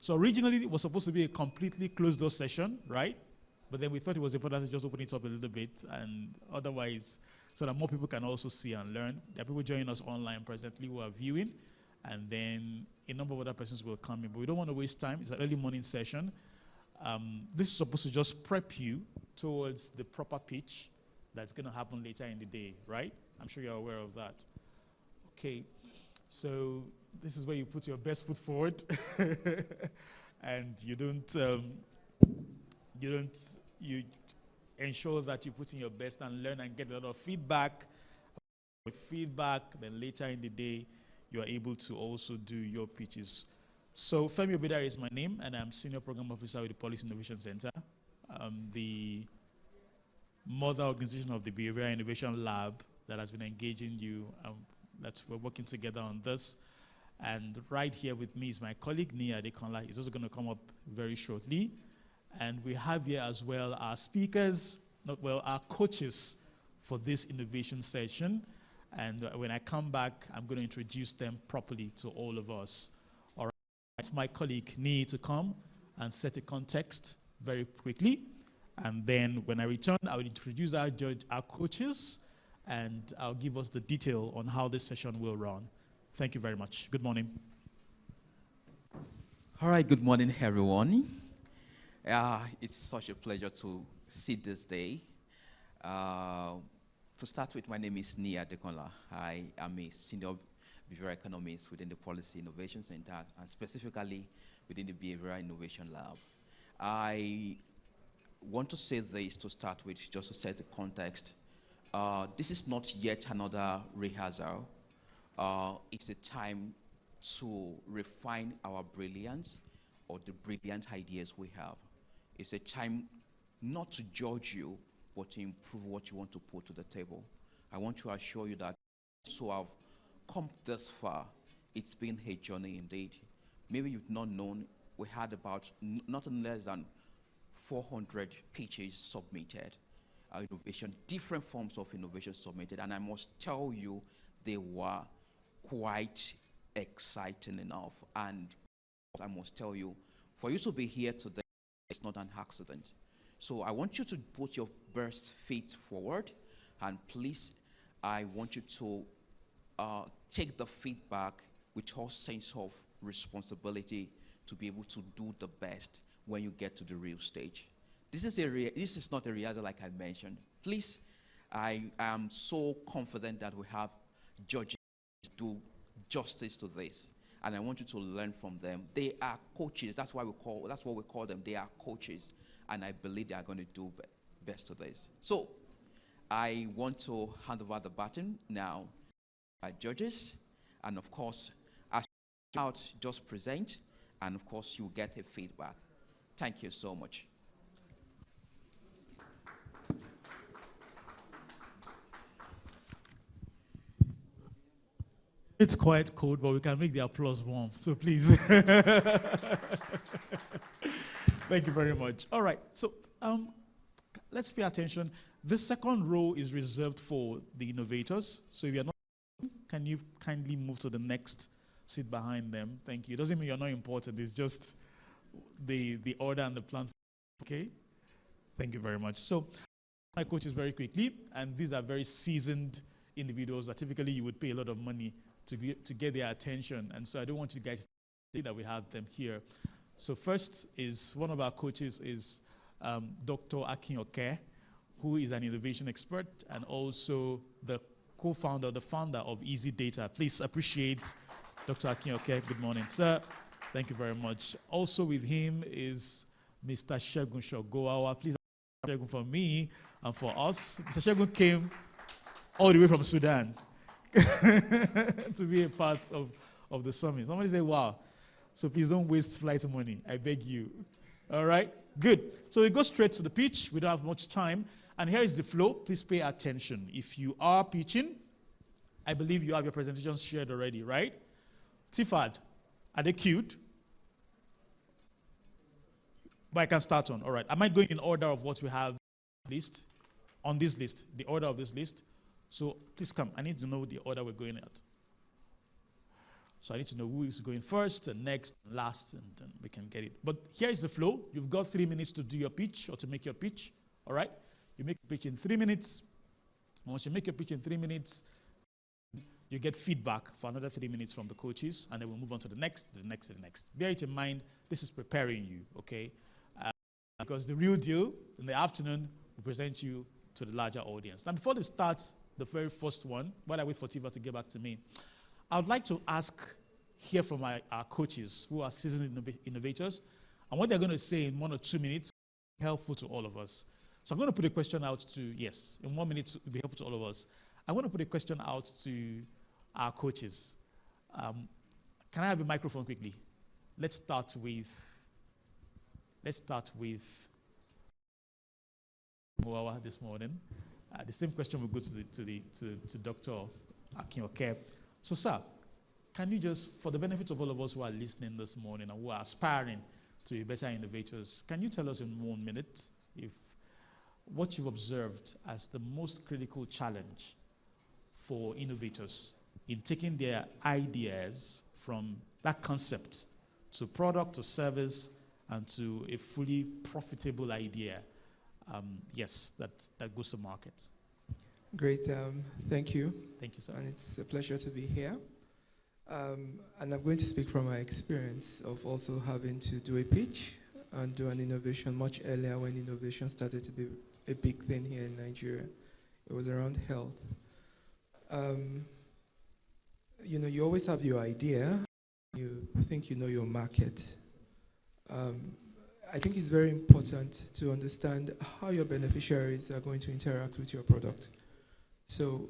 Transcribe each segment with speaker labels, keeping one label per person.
Speaker 1: So originally it was supposed to be a completely closed door session, right? But then we thought it was important to just open it up a little bit, and otherwise, so that more people can also see and learn. There are people joining us online presently who are viewing, and then a number of other persons will come in. But we don't want to waste time. It's an early morning session. This is supposed to just prep you towards the proper pitch that's going to happen later in the day, right? I'm sure you're aware of that. Okay, so this is where you put your best foot forward, and you ensure that you put in your best and learn and get a lot of feedback. With feedback, then later in the day, you are able to also do your pitches. So Femi Obedare is my name, and I'm Senior Program Officer with the Policy Innovation Center. The mother organization of the Behavioral Innovation Lab that has been engaging you, that we're working together on this. And right here with me is my colleague, Nia Adekanla. He's also going to come up very shortly. And we have here as well our speakers, our coaches for this innovation session. And when I come back, I'm going to introduce them properly to all of us. All right, it's my colleague, Nia, to come and set a context very quickly. And then when I return, I will introduce our coaches, and I'll give us the detail on how this session will run. Thank you very much. Good morning.
Speaker 2: All right, good morning, everyone. It's such a pleasure to see this day. To start with, my name is Nia Adekanla. I am a senior behavioral economist within the Policy Innovation Center, and specifically within the Behavioral Innovation Lab. I want to say this to start with, just to set the context. This is not yet another rehearsal. It's a time to refine our brilliance or the brilliant ideas we have. It's a time not to judge you, but to improve what you want to put to the table. I want to assure you that so I've come this far. It's been a journey indeed. Maybe you've not known, we had about nothing less than 400 pitches submitted, different forms of innovation submitted, and I must tell you, they were quite exciting enough. And I must tell you, for you to be here today, it's not an accident. So I want you to put your best feet forward, and please, I want you to take the feedback with your sense of responsibility to be able to do the best when you get to the real stage. This is not a rehearsal like I mentioned. Please, I am so confident that we have judges do justice to this, and I want you to learn from them. They are coaches. That's what we call them. They are coaches, and I believe they are going to do best to this. So I want to hand over the baton now to our judges, and of course, as out, just present, and of course, you get a feedback. Thank you so much.
Speaker 1: It's quite cold, but we can make the applause warm. So please. Thank you very much. All right. So let's pay attention. The second row is reserved for the innovators. So if you're not, can you kindly move to the next seat behind them? Thank you. It doesn't mean you're not important. It's just the order and the plan. Okay. Thank you very much. So my coaches very quickly, and these are very seasoned individuals that typically you would pay a lot of money to get their attention. And so I don't want you guys to say that we have them here. So first is, one of our coaches is Dr. Akinyoke, who is an innovation expert and also the co-founder, the founder of Easy Data. Please appreciate Dr. Akinyoke. Good morning, sir. Thank you very much. Also with him is Mr. Segun Shogoawa. Please Segun for me and for us. Mr. Segun came all the way from Sudan to be a part of the summit. Somebody say, wow. So please don't waste flight money. I beg you. All right? Good. So we go straight to the pitch. We don't have much time. And here is the flow. Please pay attention. If you are pitching, I believe you have your presentations shared already, right? Tifad, are they queued? But I can start on. All right. Am I going in order of what we have on this list, the order of this list? So please come. I need to know the order we're going at. So I need to know who is going first and next and last, and then we can get it. But here is the flow. You've got 3 minutes to do your pitch or to make your pitch. All right? You make a pitch in 3 minutes. Once you make your pitch in 3 minutes, you get feedback for another 3 minutes from the coaches, and then we'll move on to the next, the next, the next. Bear it in mind, this is preparing you, okay? Because the real deal, in the afternoon, we present you to the larger audience. Now, before we start the very first one, while I wait for Tiva to get back to me, I would like to hear from our coaches who are seasoned innovators, and what they're going to say in 1 or 2 minutes will be helpful to all of us. So I'm going to put a question out to, yes, in 1 minute it will be helpful to all of us. I want to put a question out to our coaches. Can I have a microphone quickly? Let's start with Muawa this morning. The same question will go to Dr. Akinyoke. So, sir, can you just, for the benefit of all of us who are listening this morning and who are aspiring to be better innovators, can you tell us in 1 minute what you've observed as the most critical challenge for innovators in taking their ideas from that concept to product, to service, and to a fully profitable idea, that goes to market?
Speaker 3: Great, thank you.
Speaker 1: Thank you, sir.
Speaker 3: And it's a pleasure to be here. And I'm going to speak from my experience of also having to do a pitch and do an innovation much earlier when innovation started to be a big thing here in Nigeria. It was around health. You always have your idea. You think you know your market. I think it's very important to understand how your beneficiaries are going to interact with your product. So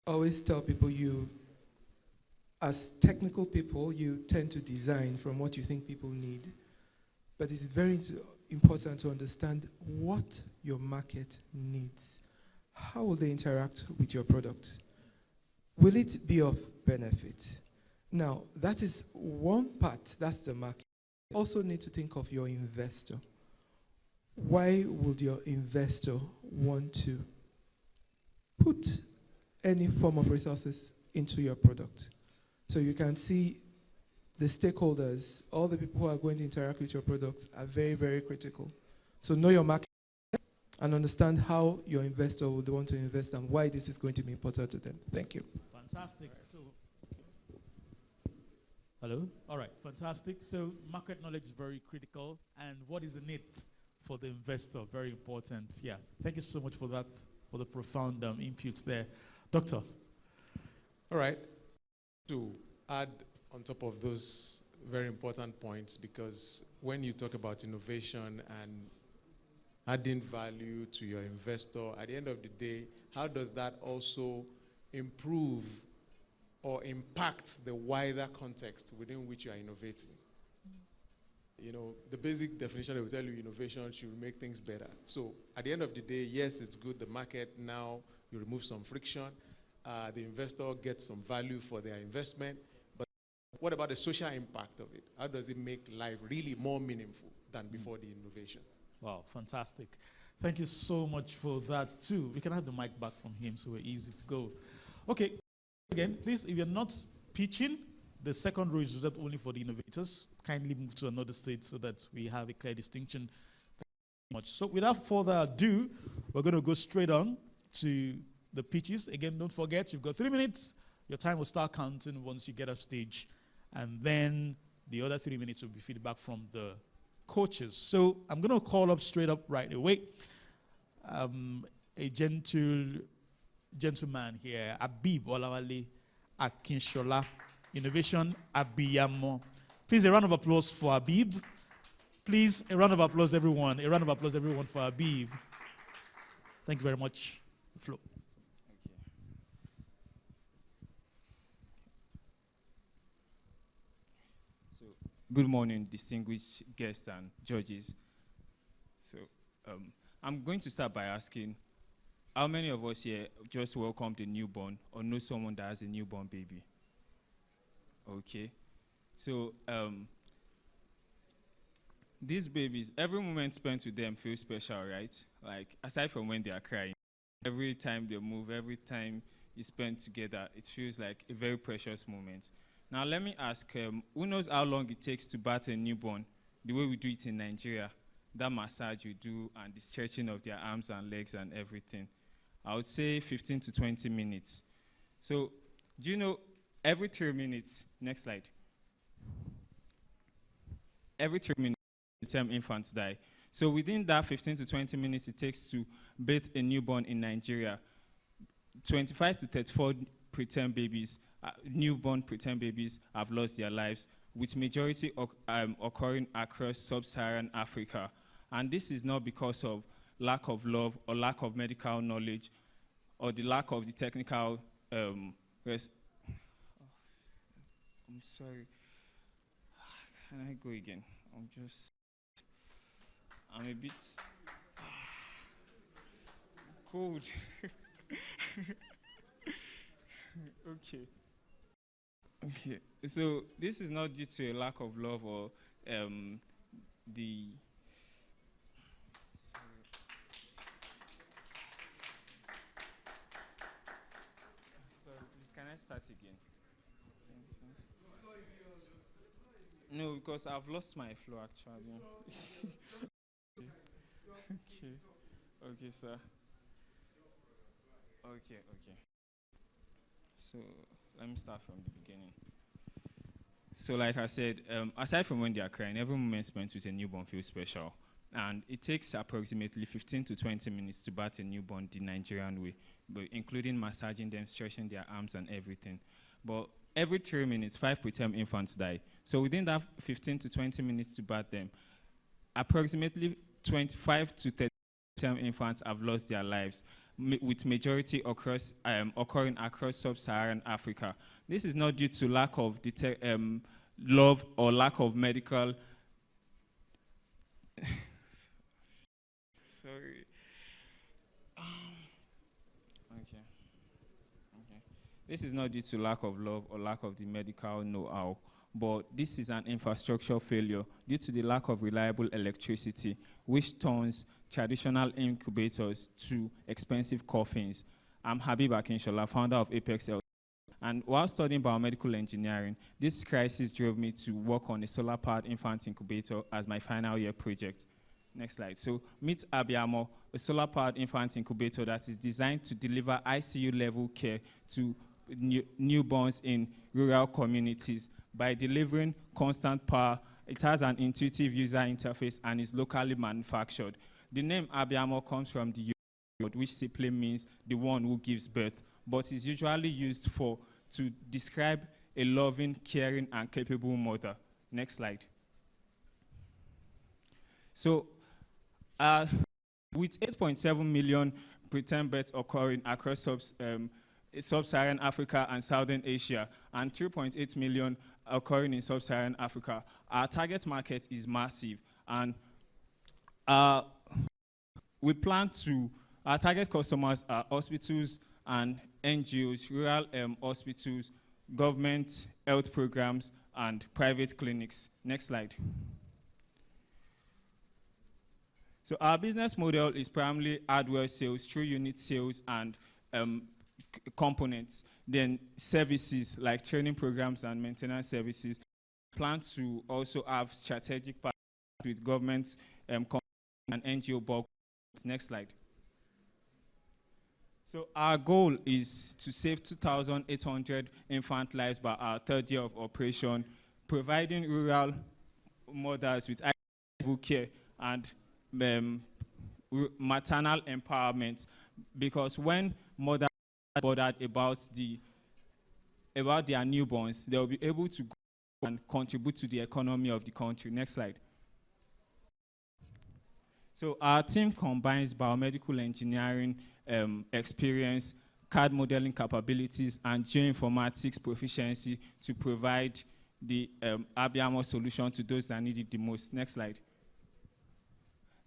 Speaker 3: I always tell people, as technical people, you tend to design from what you think people need. But it's very important to understand what your market needs. How will they interact with your product? Will it be of benefit? Now, that is one part, that's the market. You also need to think of your investor. Why would your investor want to put any form of resources into your product? So you can see the stakeholders, all the people who are going to interact with your product are very, very critical. So know your market and understand how your investor would want to invest and why this is going to be important to them. Thank you.
Speaker 1: Fantastic. So, hello? All right, fantastic. So market knowledge is very critical, and what is in it for the investor, very important. Yeah, thank you so much for that, for the profound inputs there. Doctor?
Speaker 4: All right. To add on top of those very important points, because when you talk about innovation and adding value to your investor, at the end of the day, how does that also improve or impact the wider context within which you are innovating? The basic definition that will tell you innovation should make things better. So at the end of the day, yes, it's good. The market now, you remove some friction. The investor gets some value for their investment. But what about the social impact of it? How does it make life really more meaningful than before the innovation?
Speaker 1: Wow, fantastic. Thank you so much for that, too. We can have the mic back from him so we're easy to go. Okay, again, please, if you're not pitching, the second row is reserved only for the innovators. Kindly move to another state so that we have a clear distinction. So without further ado, we're going to go straight on to the pitches. Again, don't forget, you've got 3 minutes. Your time will start counting once you get off stage. And then the other 3 minutes will be feedback from the coaches. So I'm going to call up straight up right away a gentleman here, Abib Olawale Akinshola, Innovation Abiyamo. Please, a round of applause for Abib. Please, a round of applause, everyone. A round of applause, everyone, for Abib. Thank you very much. Flo.
Speaker 5: Good morning, distinguished guests and judges. So I'm going to start by asking, how many of us here just welcomed a newborn or know someone that has a newborn baby? Okay. So these babies, every moment spent with them feels special, right? Like, aside from when they are crying, every time they move, every time you spend together, it feels like a very precious moment. Now let me ask, who knows how long it takes to bath a newborn? The way we do it in Nigeria, that massage you do and the stretching of their arms and legs and everything. I would say 15 to 20 minutes. So, do you know every 3 minutes, next slide, every 3 minutes, term infants die. So within that 15 to 20 minutes it takes to bathe a newborn in Nigeria, 25 to 34 preterm babies, newborn preterm babies have lost their lives, with majority occurring across sub-Saharan Africa. And this is not because of lack of love or lack of medical knowledge or the lack of the technical I'm sorry. Can I go again? I'm a bit cold. Okay. So this is not due to a lack of love or the. Sorry, please, can I start again? No, because I've lost my flow actually. Okay. Okay, sir. Okay. So let me start from the beginning. So like I said, aside from when they are crying, every moment spent with a newborn feels special. And it takes approximately 15 to 20 minutes to bath a newborn the Nigerian way, but including massaging them, stretching their arms and everything. But every 3 minutes, 5 preterm infants die. So within that 15 to 20 minutes to bath them, approximately 25 to 30 preterm infants have lost their lives, with majority occurring across sub-Saharan Africa. This is not due to lack of love or lack of medical. Sorry. Okay. This is not due to lack of love or lack of the medical know-how, but this is an infrastructure failure due to the lack of reliable electricity, which turns traditional incubators to expensive coffins. I'm Habib Akinshola, founder of Apex Health. And while studying biomedical engineering, this crisis drove me to work on a solar-powered infant incubator as my final year project. Next slide. So meet Abiamo, a solar-powered infant incubator that is designed to deliver ICU-level care to newborns in rural communities by delivering constant power. It has an intuitive user interface and is locally manufactured. The name Abiamo comes from the word, which simply means the one who gives birth, but is usually used to describe a loving, caring, and capable mother. Next slide. So, with 8.7 million preterm births occurring across sub-Saharan Africa and Southern Asia, and 3.8 million occurring in sub-Saharan Africa, our target market is massive, and our target customers are hospitals and NGOs, rural hospitals, government health programs, and private clinics. Next slide. So our business model is primarily hardware sales through unit sales and components, then services like training programs and maintenance services. Plan to also have strategic partnerships with government and NGO bulk. Next slide. So our goal is to save 2,800 infant lives by our third year of operation, providing rural mothers with accessible care and maternal empowerment, because when mothers are bothered about their newborns, they'll be able to go and contribute to the economy of the country. Next slide. So our team combines biomedical engineering experience, CAD modeling capabilities, and geoinformatics proficiency to provide the Abiamo solution to those that need it the most. Next slide.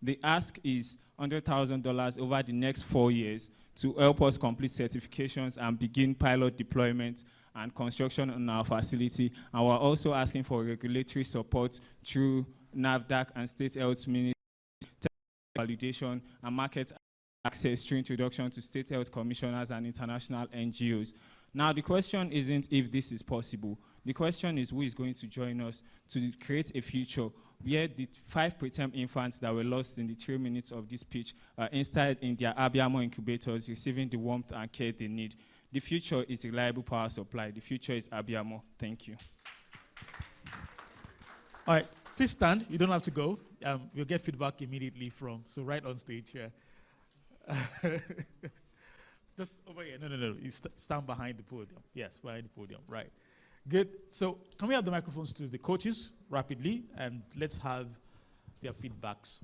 Speaker 5: The ask is $100,000 over the next 4 years to help us complete certifications and begin pilot deployment and construction on our facility. And we're also asking for regulatory support through NAFDAC and state health ministry, validation, and market access through introduction to state health commissioners and international NGOs. Now, the question isn't if this is possible. The question is who is going to join us to create a future where the 5 preterm infants that were lost in the 3 minutes of this pitch are installed in their Abiamo incubators, receiving the warmth and care they need. The future is reliable power supply. The future is Abiamo. Thank you.
Speaker 1: All right, please stand. You don't have to go. You'll get feedback immediately from, so right on stage here. Just over here. No. You stand behind the podium. Yes, behind the podium. Right. Good. So can we have the microphones to the coaches rapidly, and let's have their feedbacks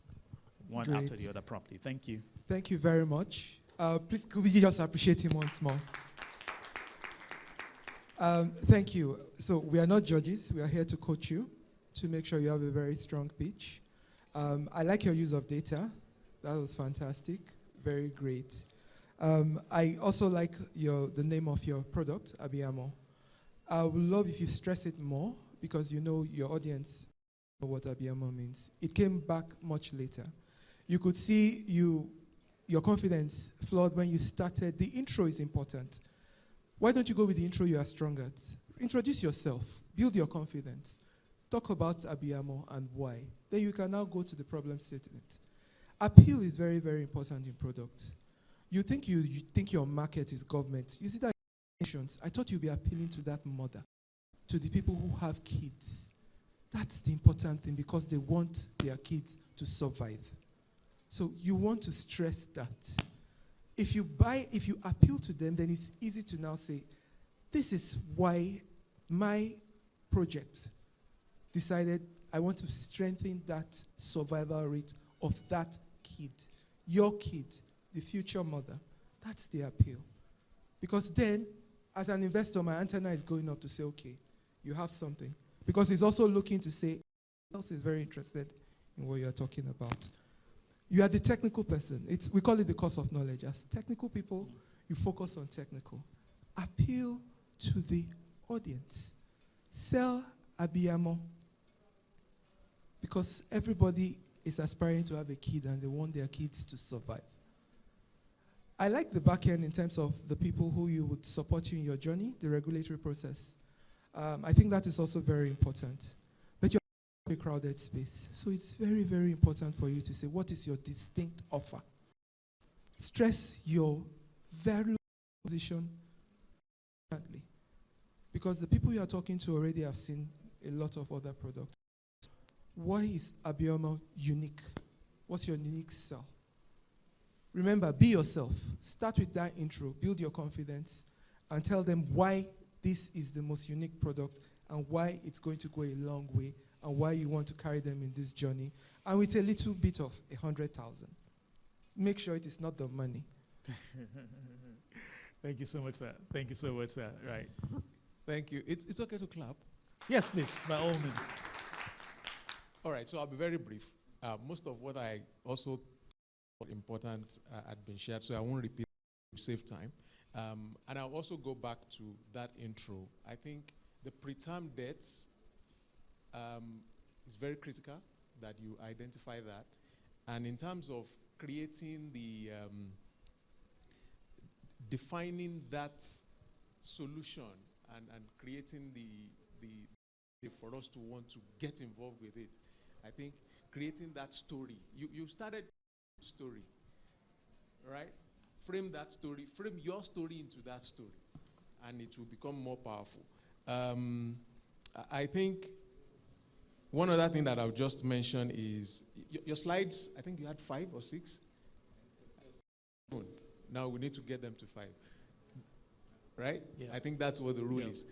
Speaker 1: one
Speaker 3: Great.
Speaker 1: after the other properly. Thank you.
Speaker 3: Thank you very much. Please, could we just appreciate him once more? Thank you. So we are not judges. We are here to coach you to make sure you have a very strong pitch. I like your use of data. That was fantastic. Very great. I also like the name of your product, Abiamo. I would love if you stress it more because you know your audience know what Abiamo means. It came back much later. You could see your confidence flawed when you started. The intro is important. Why don't you go with the intro you are strong at? Introduce yourself. Build your confidence. Talk about Abiamo and why. Then you can now go to the problem statement. Appeal is very, very important in products. You think your market is government. You see that insurance. I thought you'd be appealing to that mother, to the people who have kids. That's the important thing because they want their kids to survive. So you want to stress that. If you appeal to them, then it's easy to now say, this is why my project decided I want to strengthen that survival rate of that kid, your kid, the future mother. That's the appeal. Because then, as an investor, my antenna is going up to say, okay, you have something. Because he's also looking to say, else is very interested in what you're talking about. You are the technical person. We call it the course of knowledge. As technical people, you focus on technical. Appeal to the audience. Sell Abiamo. Because everybody is aspiring to have a kid and they want their kids to survive. I like the back end in terms of the people who you would support you in your journey, the regulatory process. I think that is also very important. But you're in a crowded space. So it's very, very important for you to say, what is your distinct offer? Stress your value position. Because the people you are talking to already have seen a lot of other products. Why is Abiamo unique? What's your unique sell? Remember, be yourself. Start with that intro. Build your confidence and tell them why this is the most unique product and why it's going to go a long way and why you want to carry them in this journey. And with a little bit of 100,000. Make sure it is not the money.
Speaker 1: Thank you so much, sir. Thank you so much, sir. Right.
Speaker 4: Thank you. It's okay to clap.
Speaker 1: Yes, please, by all means.
Speaker 4: All right, so I'll be very brief. Most of what I also thought important had been shared, so I won't repeat to save time. And I'll also go back to that intro. I think the preterm deaths is very critical that you identify that. And in terms of creating defining that solution and creating the for us to want to get involved with it, I think creating that story. You started story, right? Frame that story, frame your story into that story, and it will become more powerful. I think one other thing that I'll just mention is your slides, I think you had 5 or 6. Now we need to get them to 5. Right?
Speaker 1: Yeah.
Speaker 4: I think that's what the rule is.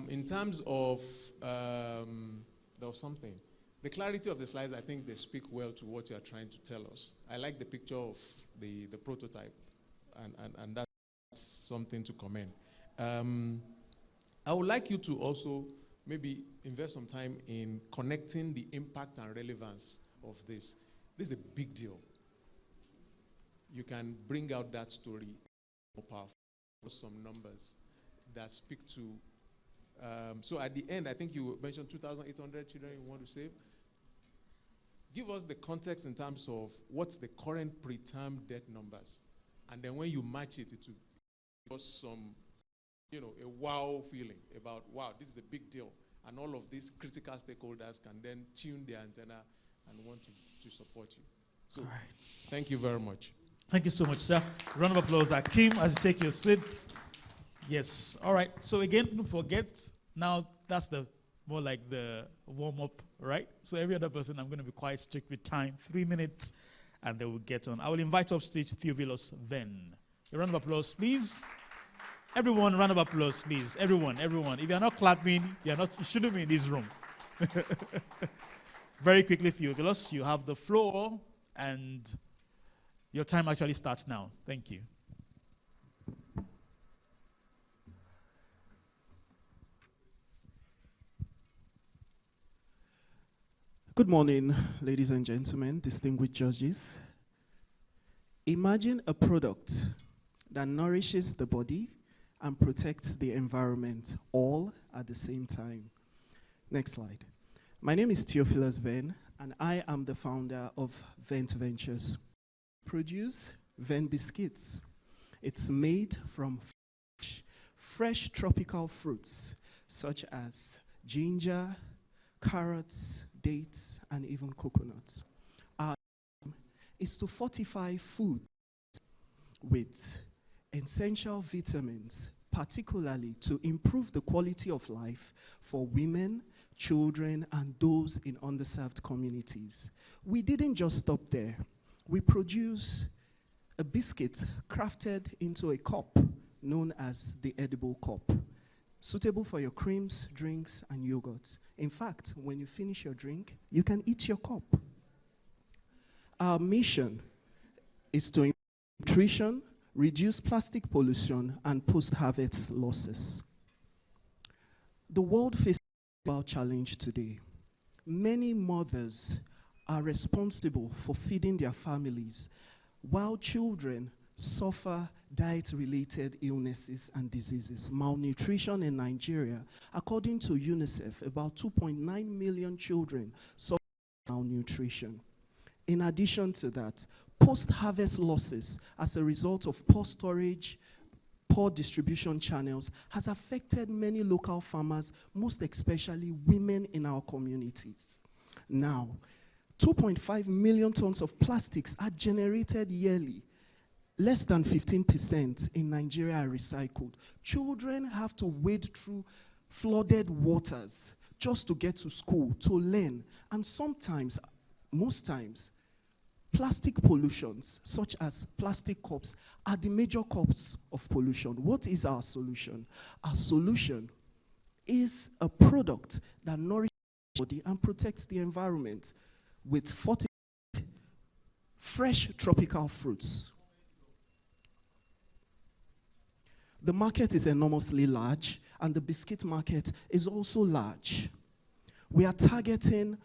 Speaker 4: In terms of, there was something. The clarity of the slides, I think they speak well to what you are trying to tell us. I like the picture of the prototype, and that's something to commend. I would like you to also maybe invest some time in connecting the impact and relevance of this. This is a big deal. You can bring out that story more powerful, some numbers that speak to. So at the end, I think you mentioned 2,800 children you want to save. Give us the context in terms of what's the current preterm death numbers. And then when you match it, it will give us some a wow feeling about, wow, this is a big deal. And all of these critical stakeholders can then tune their antenna and want to support you. So, thank you very much.
Speaker 1: Thank you so much, sir. Round of applause. Akeem, as you take your seats. Yes. All right. So again, don't forget, now that's the more like the warm-up, right? So every other person, I'm going to be quite strict with time, 3 minutes, and they will get on. I will invite up stage Theophilus then. A round of applause, please. Everyone, round of applause, please. Everyone. If you're not clapping, you shouldn't be in this room. Very quickly, Theophilus, you have the floor, and your time actually starts now. Thank you.
Speaker 6: Good morning, ladies and gentlemen, distinguished judges. Imagine a product that nourishes the body and protects the environment all at the same time. Next slide. My name is Theophilus Venn, and I am the founder of Vent Ventures. Produce Venn biscuits. It's made from fresh tropical fruits such as ginger, carrots, dates, and even coconuts. Our aim is to fortify food with essential vitamins, particularly to improve the quality of life for women, children, and those in underserved communities. We didn't just stop there. We produce a biscuit crafted into a cup known as the edible cup, suitable for your creams, drinks, and yogurts. In fact, when you finish your drink, you can eat your cup. Our mission is to improve nutrition, reduce plastic pollution, and post-harvest losses. The world faces a global challenge today. Many mothers are responsible for feeding their families, while children suffer diet-related illnesses and diseases. Malnutrition in Nigeria, according to UNICEF, about 2.9 million children suffer malnutrition. In addition to that, post-harvest losses as a result of poor storage, poor distribution channels has affected many local farmers, most especially women in our communities. Now, 2.5 million tons of plastics are generated yearly. Less than 15% in Nigeria are recycled. Children have to wade through flooded waters just to get to school, to learn. And sometimes, most times, plastic pollutions, such as plastic cups, are the major cause of pollution. What is our solution? Our solution is a product that nourishes the body and protects the environment with 40 fresh tropical fruits. The market is enormously large, and the biscuit market is also large. We are targeting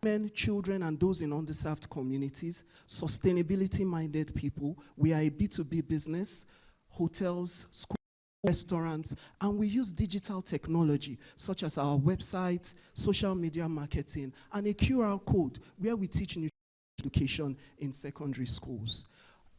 Speaker 6: men, children, and those in underserved communities, sustainability-minded people. We are a B2B business, hotels, schools, restaurants, and we use digital technology, such as our website, social media marketing, and a QR code where we teach nutrition education in secondary schools.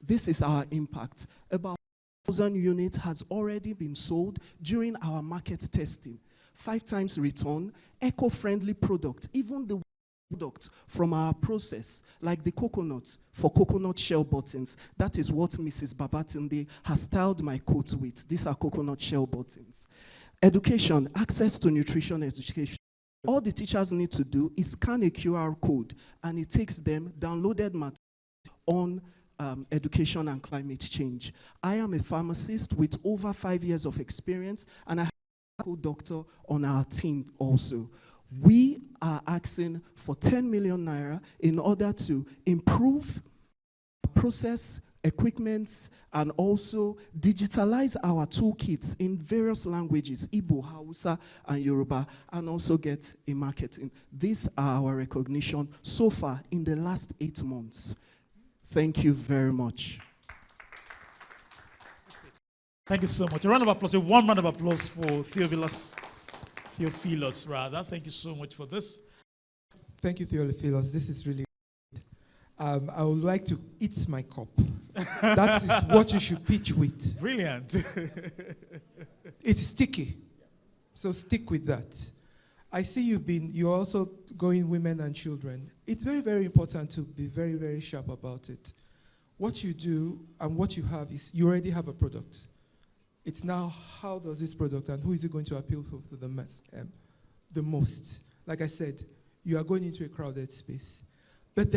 Speaker 6: This is our impact. About 1,000 units has already been sold during our market testing. 5 times return, eco-friendly product, even the product from our process, like the coconut for coconut shell buttons. That is what Mrs. Babatunde has styled my coat with. These are coconut shell buttons. Education, access to nutrition education. All the teachers need to do is scan a QR code, and it takes them downloaded material on education and climate change. I am a pharmacist with over 5 years of experience, and I have a medical doctor on our team also. We are asking for 10 million naira in order to improve process, equipment, and also digitalize our toolkits in various languages, Igbo, Hausa, and Yoruba, and also get a marketing. These are our recognition so far in the last 8 months. Thank you very much.
Speaker 1: Thank you so much. A round of applause, one round of applause for Theophilus. Thank you so much for this.
Speaker 3: Thank you, Theophilus. This is really good. I would like to eat my cup. That is what you should pitch with.
Speaker 1: Brilliant.
Speaker 3: It's sticky. So stick with that. I see you're also going women and children. It's very, very important to be very, very sharp about it. What you do and what you have is you already have a product. It's now how does this product and who is it going to appeal to the most? Like I said, you are going into a crowded space. But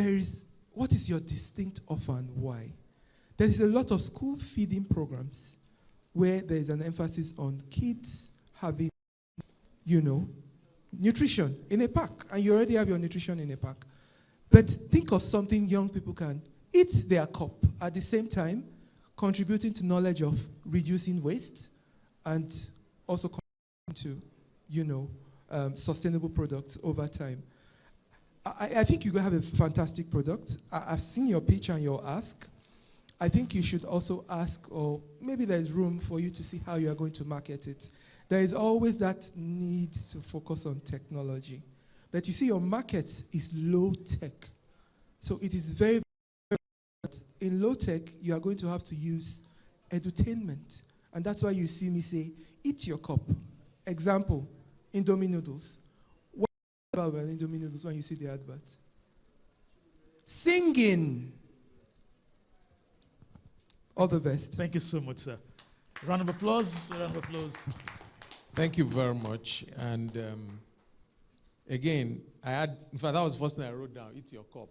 Speaker 3: what is your distinct offer and why? There is a lot of school feeding programs where there is an emphasis on kids having, nutrition in a pack, and you already have your nutrition in a pack. But think of something young people can eat their cup at the same time, contributing to knowledge of reducing waste and also contributing to, sustainable products over time. I think you have a fantastic product. I've seen your pitch and your ask. I think you should also ask, or maybe there's room for you to see how you are going to market it. There is always that need to focus on technology. But you see, your market is low tech. So it is very, very in low tech, you are going to have to use edutainment. And that's why you see me say, eat your cup. Example, Indomie noodles. What about Indomie noodles when you see the advert? Singing. All the best.
Speaker 1: Thank you so much, sir. Round of applause. Round of applause.
Speaker 4: Thank you very much. And again, in fact, that was the first thing I wrote down, eat your cup.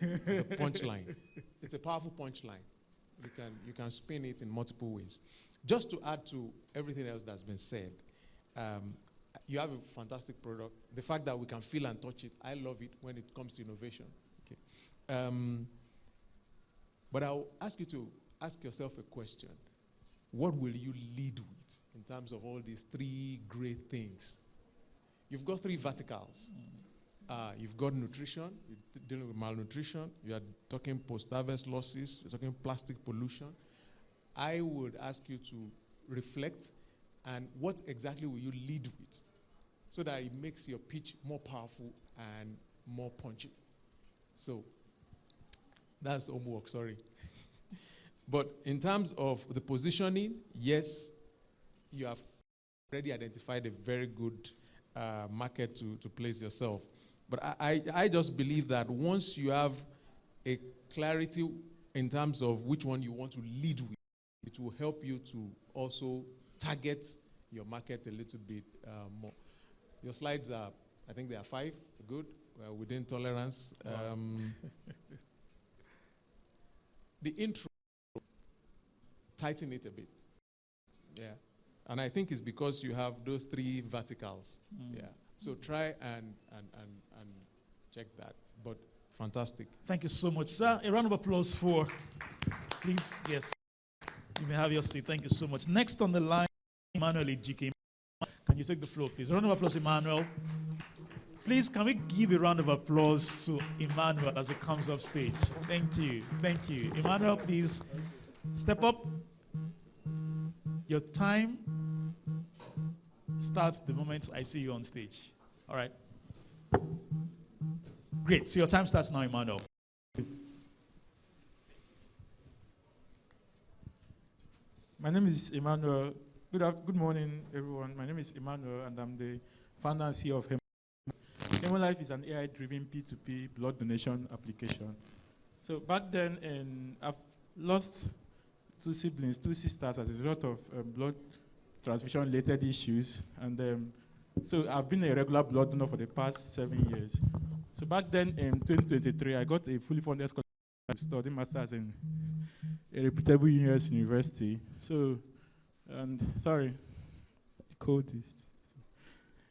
Speaker 4: It's a punchline. It's a powerful punchline. You can spin it in multiple ways. Just to add to everything else that's been said, you have a fantastic product. The fact that we can feel and touch it, I love it when it comes to innovation. Okay. But I'll ask you to ask yourself a question. What will you lead with in terms of all these three great things? You've got three verticals. You've got nutrition, you're dealing with malnutrition, you are talking post-harvest losses, you're talking plastic pollution. I would ask you to reflect, and what exactly will you lead with so that it makes your pitch more powerful and more punchy. So that's homework, sorry. But in terms of the positioning, yes, you have already identified a very good market to place yourself. But I just believe that once you have a clarity in terms of which one you want to lead with, it will help you to also target your market a little bit more. Your slides are, I think they are 5, good, within tolerance. The intro, tighten it a bit. Yeah. And I think it's because you have those three verticals. Yeah. So try and check that. But fantastic.
Speaker 1: Thank you so much, sir. A round of applause for, please, yes. You may have your seat. Thank you so much. Next on the line, Emmanuel Ejike. Can you take the floor, please? A round of applause, Emmanuel. Please, can we give a round of applause to Emmanuel as he comes off stage? Thank you. Thank you. Emmanuel, please step up. Your time starts the moment I see you on stage. All right. Great. So your time starts now, Emmanuel.
Speaker 7: My name is Emmanuel. Good morning, everyone. My name is Emmanuel, and I'm the founder and CEO of HemoLife is an AI-driven P2P blood donation application. So back then, I've lost 2 siblings, 2 sisters, as a result of blood transfusion-related issues. And so I've been a regular blood donor for the past 7 years. So back then, in 2023, I got a fully funded scholarship to study masters in a reputable US university. So, the code is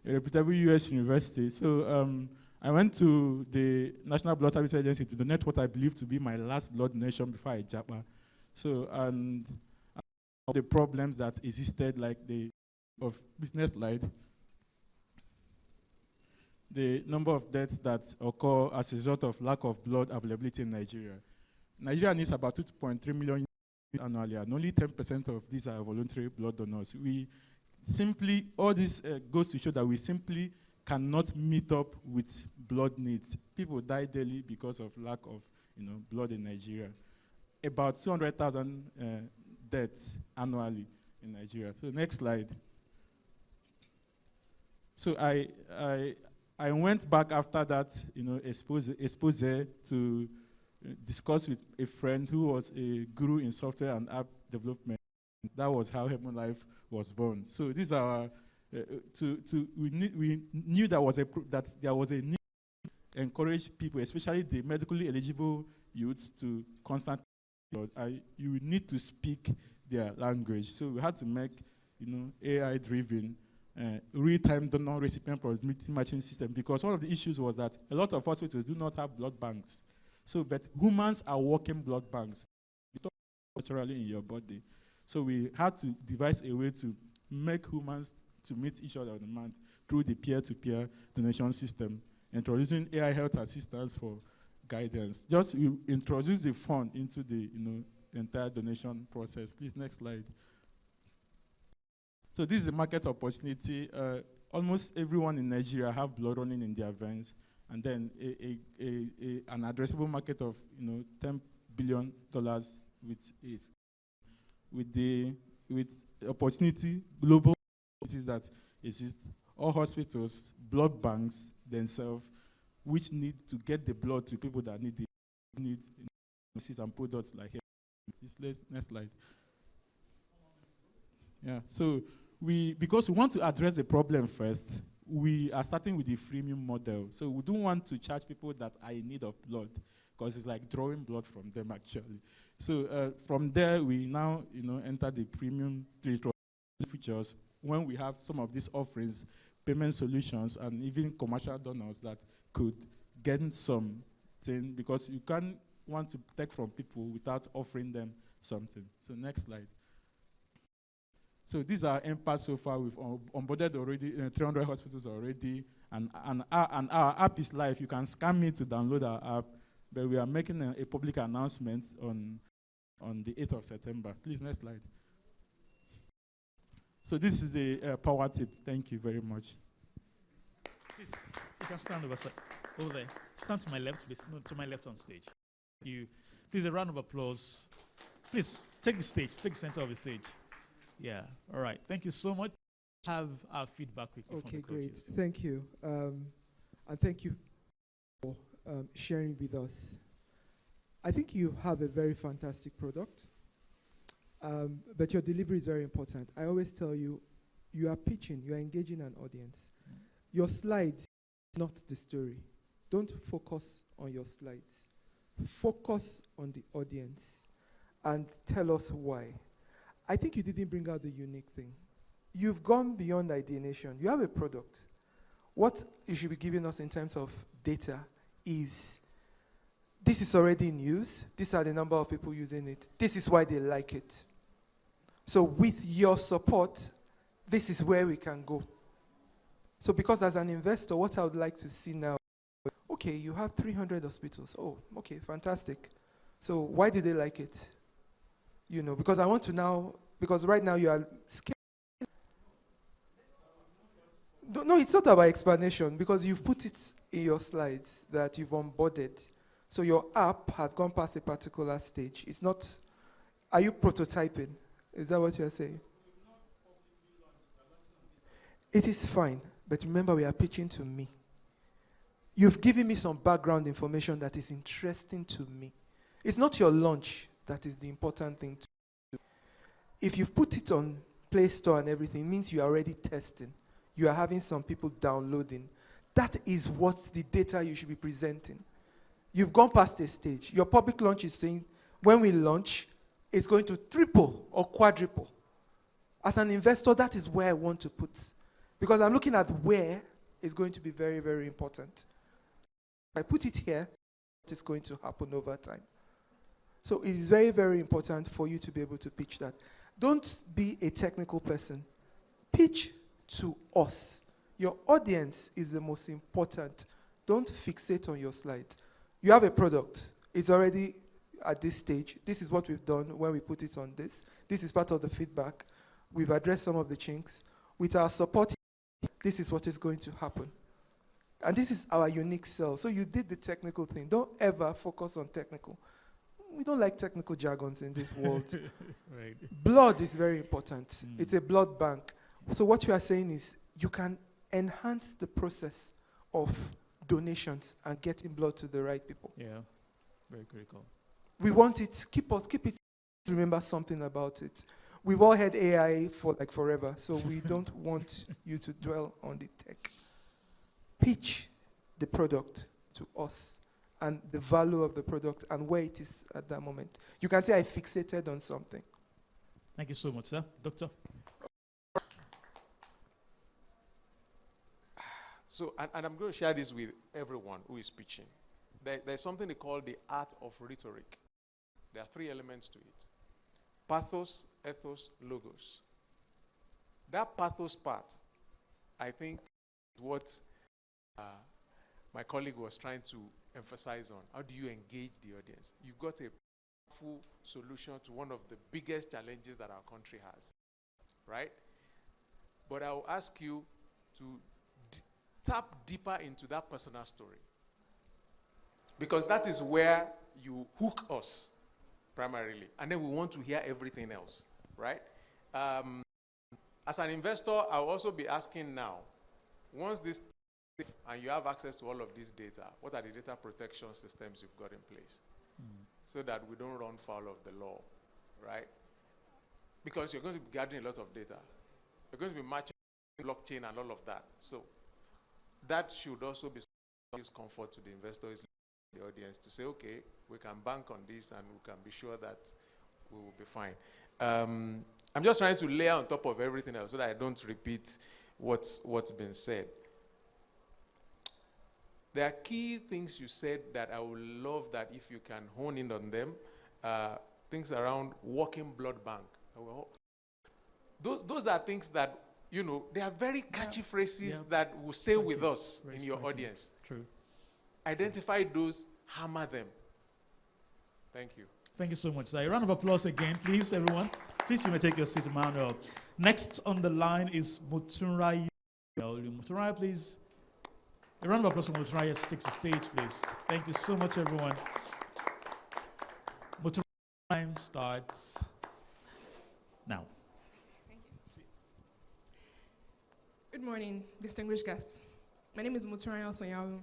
Speaker 7: a reputable US university. So I went to the National Blood Service Agency to donate what I believe to be my last blood donation before I japa. So, and the problems that existed, like the business slide, the number of deaths that occur as a result of lack of blood availability in Nigeria. Nigeria needs about 2.3 million annually, and only 10% of these are voluntary blood donors. We simply, all this goes to show that we simply cannot meet up with blood needs. People die daily because of lack of blood in Nigeria. About 200,000 deaths annually in Nigeria. So next slide. So I went back after that, expose to discuss with a friend who was a guru in software and app development. That was how Human Life was born. So these are we knew that there was a need to encourage people, especially the medically eligible youths, to constantly you need to speak their language. So we had to make AI-driven real-time donor recipient proximity matching system, because one of the issues was that a lot of hospitals do not have blood banks. So, but humans are walking blood banks naturally in your body. So we had to devise a way to make humans to meet each other on demand through the peer-to-peer donation system, introducing AI health assistance for guidance. Just introduce the fund into the entire donation process. Please, next slide. So this is a market opportunity. Almost everyone in Nigeria have blood running in their veins, and then an addressable market of $10 billion with opportunity global that exist. All hospitals, blood banks themselves, which need to get the blood to people that need and products like here. Next slide. Yeah. So because we want to address the problem first, we are starting with the freemium model. So we don't want to charge people that are in need of blood, because it's like drawing blood from them actually. So from there, we now enter the premium features when we have some of these offerings, payment solutions, and even commercial donors that could get something, because you can't want to take from people without offering them something. So next slide. So these are impacts so far. We've onboarded already 300 hospitals already, and our app is live. You can scan me to download our app, but we are making a public announcement on the 8th of September. Please, next slide. So this is a power tip. Thank you very much.
Speaker 1: Please, you can stand over there. Stand to my left, please. No, to my left on stage. Please, a round of applause. Please, take the stage. Take the center of the stage. Yeah, all right. Thank you so much. Have our feedback quickly from the
Speaker 3: great.
Speaker 1: coaches.
Speaker 3: Thank you. And thank you for sharing with us. I think you have a very fantastic product, but your delivery is very important. I always tell you, you are pitching, you are engaging an audience. Your slides is not the story. Don't focus on your slides. Focus on the audience and tell us why. I think you didn't bring out the unique thing. You've gone beyond ideation. You have a product. What you should be giving us in terms of data is, this is already in use. These are the number of people using it. This is why they like it. So with your support, this is where we can go. So because as an investor, what I would like to see now, okay, you have 300 hospitals. Oh, okay, fantastic. So why did they like it? Because I want to now, because right now you are scared. No, it's not about explanation, because you've put it in your slides that you've onboarded. So your app has gone past a particular stage. It's not, are you prototyping? Is that what you're saying? It is fine, but remember we are pitching to me. You've given me some background information that is interesting to me. It's not your launch that is the important thing to do. If you've put it on Play Store and everything, it means you are already testing. You are having some people downloading. That is what the data you should be presenting. You've gone past a stage. Your public launch is saying, when we launch, it's going to triple or quadruple. As an investor, that is where I want to put. Because I'm looking at where it's going to be very, very important. If I put it here, what is going to happen over time. So it is very, very important for you to be able to pitch that. Don't be a technical person. Pitch to us. Your audience is the most important. Don't fixate on your slides. You have a product. It's already at this stage. This is what we've done when we put it on this. This is part of the feedback. We've addressed some of the chinks. With our support, this is what is going to happen. And this is our unique sell. So you did the technical thing. Don't ever focus on technical. We don't like technical jargons in this world.
Speaker 1: Right.
Speaker 3: Blood is very important. It's a blood bank. So what you are saying is you can enhance the process of donations and getting blood to the right people.
Speaker 1: Yeah, very critical.
Speaker 3: We want it, keep it, remember something about it. We've all had AI for like forever, so we don't want you to dwell on the tech. Pitch the product to us and the value of the product and where it is at that moment. You can say I fixated on something.
Speaker 1: Thank you so much, sir. Doctor?
Speaker 4: So, and I'm going to share this with everyone who is pitching. There's something they call the art of rhetoric. There are 3 elements to it: pathos, ethos, logos. That pathos part, I think, is what my colleague was trying to emphasize on. How do you engage the audience? You've got a full solution to one of the biggest challenges that our country has, right? But I'll ask you to tap deeper into that personal story, because that is where you hook us primarily, and then we want to hear everything else, right? As an investor, I'll also be asking now, once this, and you have access to all of this data, what are the data protection systems you've got in place? So that we don't run foul of the law, right? Because you're going to be gathering a lot of data. You're going to be matching blockchain and all of that. So that should also be gives comfort to the investors, the audience, to say, okay, we can bank on this and we can be sure that we will be fine. I'm just trying to layer on top of everything else so that I don't repeat what's been said. There are key things you said that I would love that if you can hone in on them. Things around walking blood bank. Those are things that, you know, they are very catchy phrases that will stay with us in your audience.
Speaker 1: True.
Speaker 4: Identify those, hammer them. Thank you.
Speaker 1: Thank you so much, sir. A round of applause again, please, everyone. Please, you may take your seat, Emmanuel. Next on the line is Mutunrayi. Mutunrayi, please. A round of applause for Mutunrayi to take the stage, please. Thank you so much, everyone. Mutunrayi, time starts now.
Speaker 8: Good morning, distinguished guests. My name is Mutunrayi Osonyalu.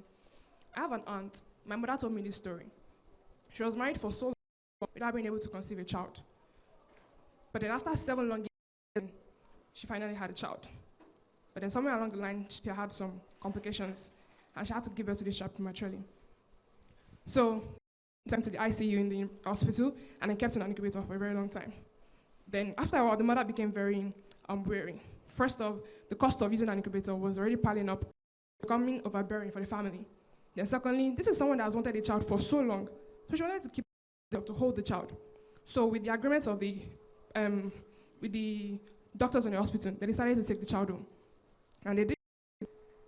Speaker 8: I have an aunt. My mother told me this story. She was married for so long without being able to conceive a child. But then after 7 long years, she finally had a child. But then somewhere along the line, she had some complications, and she had to give birth to this child prematurely. So, sent to the ICU in the hospital, and I kept in an incubator for a very long time. Then after a while, the mother became very weary. First off, the cost of using an incubator was already piling up, becoming overbearing for the family. Then secondly, this is someone that has wanted a child for so long, so she wanted to keep to hold the child. So with the agreements of the with the doctors in the hospital, they decided to take the child home. And they did,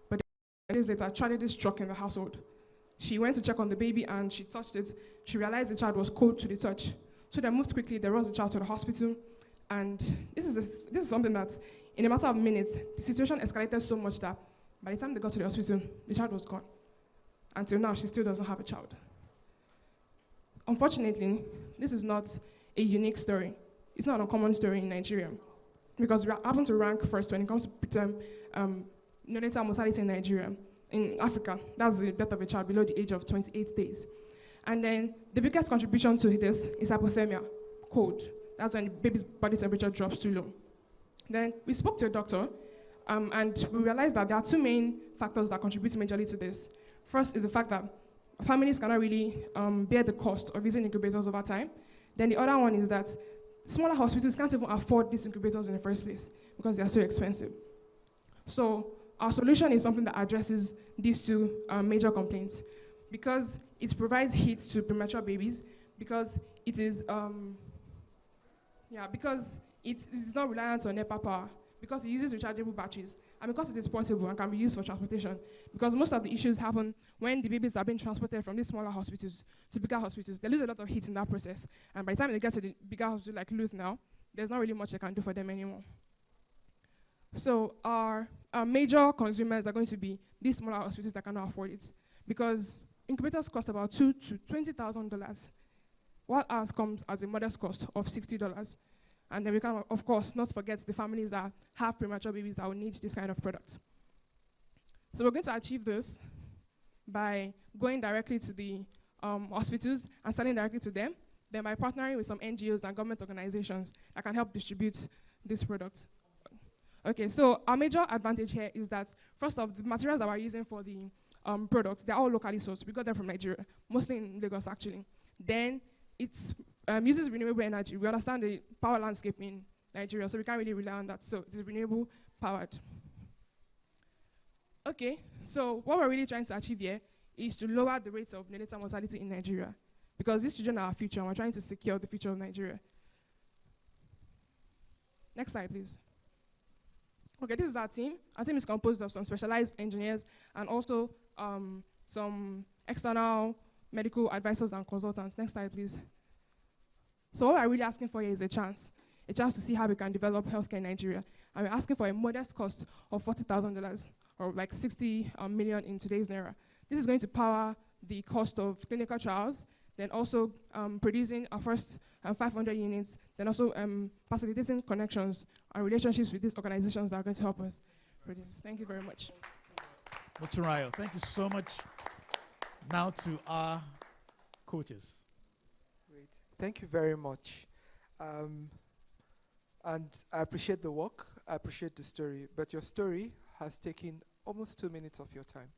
Speaker 8: but days later, tragedy struck in the household. She went to check on the baby and she touched it. She realized the child was cold to the touch. So they moved quickly, they rushed the child to the hospital. And this is something that, in a matter of minutes, the situation escalated so much that by the time they got to the hospital, the child was gone. Until now, she still doesn't have a child. Unfortunately, this is not a unique story. It's not an uncommon story in Nigeria, because we happen to rank first when it comes to preterm neonatal mortality in Nigeria. In Africa, that's the death of a child below the age of 28 days. And then the biggest contribution to this is hypothermia, cold. That's when the baby's body temperature drops too low. Then we spoke to a doctor, and we realized that there are 2 main factors that contribute majorly to this. First is the fact that families cannot really bear the cost of using incubators over time. Then the other one is that smaller hospitals can't even afford these incubators in the first place because they are so expensive. So our solution is something that addresses these 2 major complaints, because it provides heat to premature babies, because it is because it is not reliant on NEPA power, because it uses rechargeable batteries, and because it is portable and can be used for transportation. Because most of the issues happen when the babies are being transported from these smaller hospitals to bigger hospitals. They lose a lot of heat in that process, and by the time they get to the bigger hospital like Luth now, there's not really much I can do for them anymore. So our major consumers are going to be these smaller hospitals that cannot afford it, because incubators cost about $2,000 to $20,000, while ours comes as a modest cost of $60. And then we can, of course, not forget the families that have premature babies that will need this kind of product. So we're going to achieve this by going directly to the hospitals and selling directly to them, then by partnering with some NGOs and government organizations that can help distribute this product. Okay, so our major advantage here is that, first off, the materials that we're using for the products, they're all locally sourced. We got them from Nigeria, mostly in Lagos, actually. Then it uses renewable energy. We understand the power landscape in Nigeria, so we can't really rely on that. So it is renewable powered. Okay, so what we're really trying to achieve here is to lower the rates of neonatal mortality in Nigeria, because these children are our future, and we're trying to secure the future of Nigeria. Next slide, please. Okay, this is our team. Our team is composed of some specialized engineers and also some external medical advisors and consultants. Next slide, please. So what we're really asking for here is a chance to see how we can develop healthcare in Nigeria. And we're asking for a modest cost of $40,000, or like 60 million in today's naira. This is going to power the cost of clinical trials, then also producing our first 500 units, then also facilitating connections and relationships with these organizations that are going to help us produce. Thank you very much.
Speaker 1: Muturayo, thank you so much. Now to our coaches.
Speaker 3: Great. Thank you very much. And I appreciate the work. I appreciate the story. But your story has taken almost 2 minutes of your time.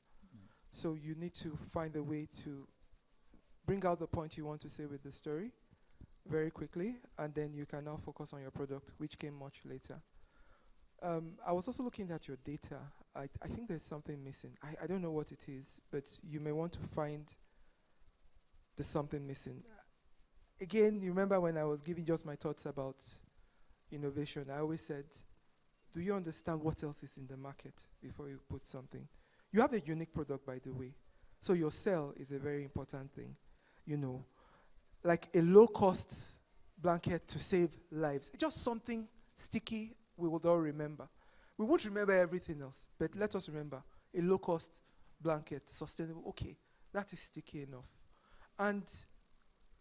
Speaker 3: So you need to find a way to bring out the point you want to say with the story very quickly, and then you can now focus on your product, which came much later. I was also looking at your data. I think there's something missing. I don't know what it is, but you may want to find the something missing. Again, you remember when I was giving just my thoughts about innovation, I always said, do you understand what else is in the market before you put something? You have a unique product, by the way. So your sell is a very important thing. You know, like a low-cost blanket to save lives. Just something sticky we would all remember. We won't remember everything else, but let us remember a low-cost blanket, sustainable. Okay, that is sticky enough. And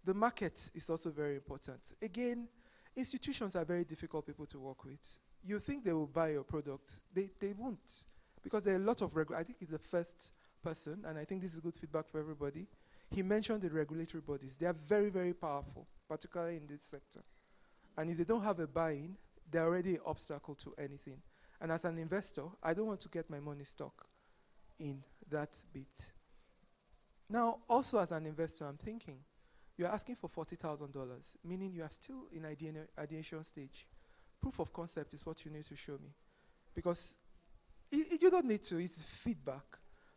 Speaker 3: the market is also very important. Again, institutions are very difficult people to work with. You think they will buy your product. They won't. Because there are a lot of I think he's the first person, and I think this is good feedback for everybody. He mentioned the regulatory bodies. They are very, very powerful, particularly in this sector. And if they don't have a buy-in, they're already an obstacle to anything. And as an investor, I don't want to get my money stuck in that bit. Now, also as an investor, I'm thinking, you're asking for $40,000, meaning you are still in ideation stage. Proof of concept is what you need to show me. Because you don't need to, it's feedback.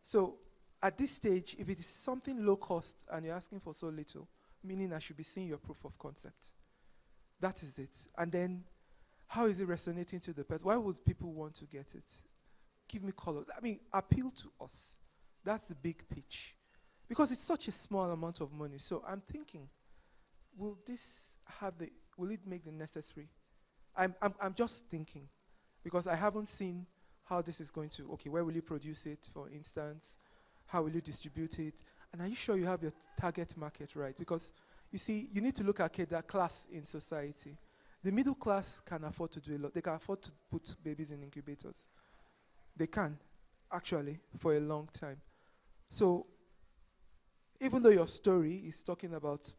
Speaker 3: So at this stage, if it is something low cost and you're asking for so little, meaning I should be seeing your proof of concept. That is it. And then, how is it resonating to the person? Why would people want to get it? Give me color. I mean, appeal to us. That's the big pitch. Because it's such a small amount of money. So I'm thinking, will it make the necessary? I'm just thinking, because I haven't seen how this is going to, okay, where will you produce it, for instance? How will you distribute it? And are you sure you have your target market right? Because, you see, you need to look at the class in society. The middle class can afford to do a lot. They can afford to put babies in incubators. They can, actually, for a long time. So, even though your story is talking about,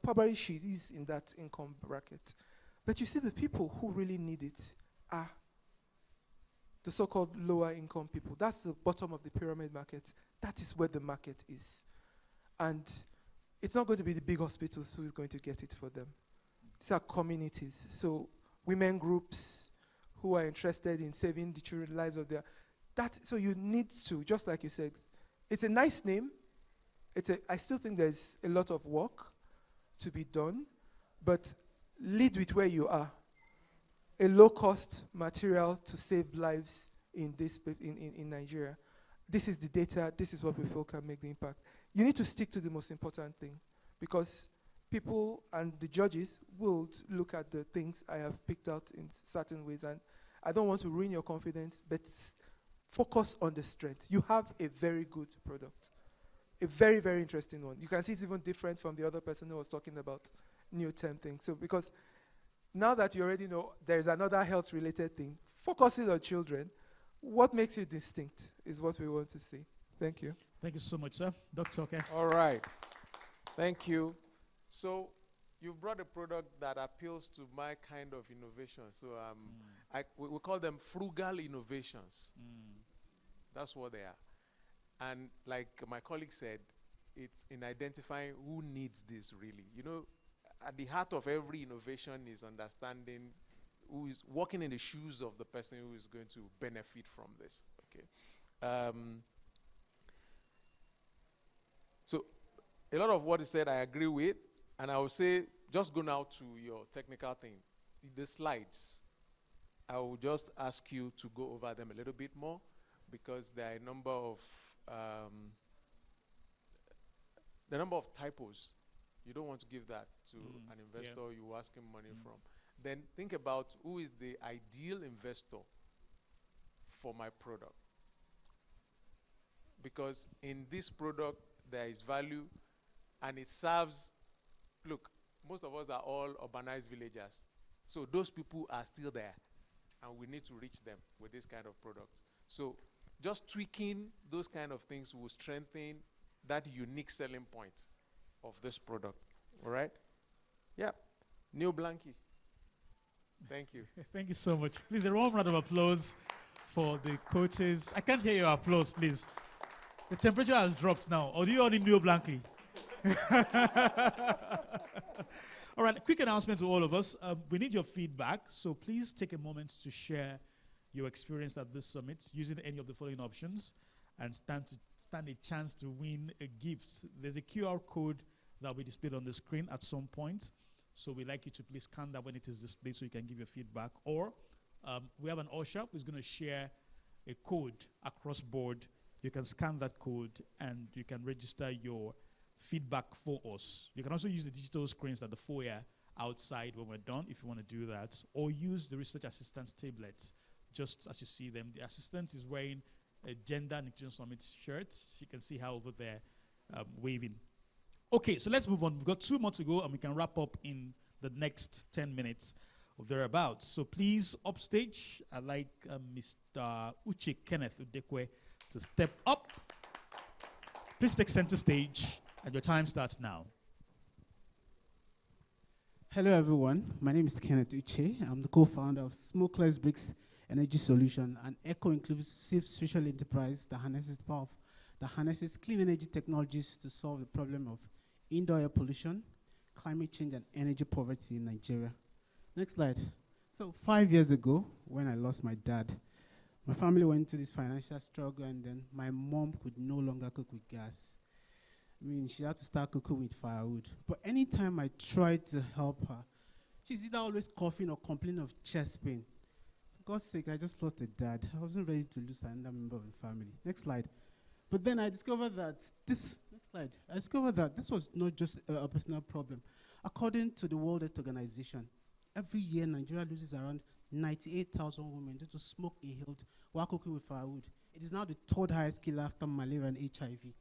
Speaker 3: probably she is in that income bracket, but you see the people who really need it are the so-called lower income people. That's the bottom of the pyramid market. That is where the market is. And it's not going to be the big hospitals who is going to get it for them. These are communities. So women groups who are interested in saving the children's lives of their... So you need to, just like you said, it's a nice name. I still think there's a lot of work to be done, but lead with where you are. A low-cost material to save lives in Nigeria. This is the data. This is what we feel can make the impact. You need to stick to the most important thing, because people and the judges will look at the things I have picked out in certain ways, and I don't want to ruin your confidence, but focus on the strength. You have a very good product, a very, very interesting one. You can see it's even different from the other person who was talking about new term things. So because now that you already know there's another health-related thing, focusing on children, What makes you distinct is what we want to see. Thank you.
Speaker 1: Thank you so much, sir. Dr. Okay.
Speaker 4: All right. Thank you. So you brought a product that appeals to my kind of innovation. So we call them frugal innovations. That's what they are. And like my colleague said, it's in identifying who needs this really. You know, at the heart of every innovation is understanding who is walking in the shoes of the person who is going to benefit from this. Okay. So a lot of what he said I agree with, and I will say, just go now to your technical thing. The slides, I will just ask you to go over them a little bit more, because there are a number of typos. You don't want to give that to an investor you ask him money from. Then think about who is the ideal investor for my product. Because in this product, there is value, and it serves, look, most of us are all urbanized villagers. So those people are still there, and we need to reach them with this kind of product. So just tweaking those kind of things will strengthen that unique selling point of this product. All right? Yeah. Neil Blanky. Thank you.
Speaker 1: Thank you so much. Please, a warm round of applause for the coaches. I can't hear your applause, please. The temperature has dropped now. Or do you only know blankly? All right, quick announcement to all of us. We need your feedback, so please take a moment to share your experience at this summit using any of the following options and stand a chance to win a gift. There's a QR code that will be displayed on the screen at some point. So we'd like you to please scan that when it is displayed so you can give your feedback. Or we have an usher who's going to share a code across board. You can scan that code and you can register your feedback for us. You can also use the digital screens at the foyer outside when we're done if you want to do that. Or use the research assistant's tablets just as you see them. The assistant is wearing a Gender and Inclusion Summit shirt. You can see her over there waving. Okay, so let's move on. We've got 2 more to go, and we can wrap up in the next 10 minutes or thereabouts. So please, upstage, I'd like Mr. Uche Kenneth Udekwe to step up. Please take center stage, and your time starts now.
Speaker 9: Hello, everyone. My name is Kenneth Uche. I'm the co-founder of Smokeless Bricks Energy Solution, an eco-inclusive social enterprise that harnesses clean energy technologies to solve the problem of indoor air pollution, climate change, and energy poverty in Nigeria. Next slide. So 5 years ago, when I lost my dad, my family went into this financial struggle, and then my mom could no longer cook with gas. I mean, she had to start cooking with firewood. But anytime I tried to help her, she's either always coughing or complaining of chest pain. For God's sake, I just lost a dad. I wasn't ready to lose another member of the family. Next slide. But then I discovered that this was not just a personal problem. According to the World Health Organization, every year Nigeria loses around 98,000 women due to smoke inhaled while cooking with firewood. It is now the 3rd highest killer after malaria and HIV.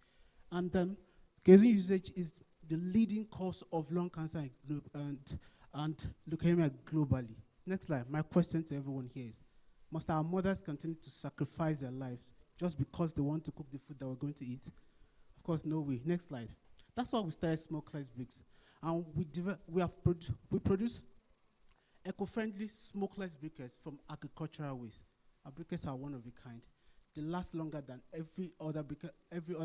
Speaker 9: And then kerosene usage is the leading cause of lung cancer and leukemia globally. Next slide. My question to everyone here is, must our mothers continue to sacrifice their lives just because they want to cook the food that we're going to eat? Of course, no way. Next slide. That's why we started Smokeless Bricks. And we produce eco-friendly smokeless briquettes from agricultural waste. Our briquettes are one of a kind. They last longer than every other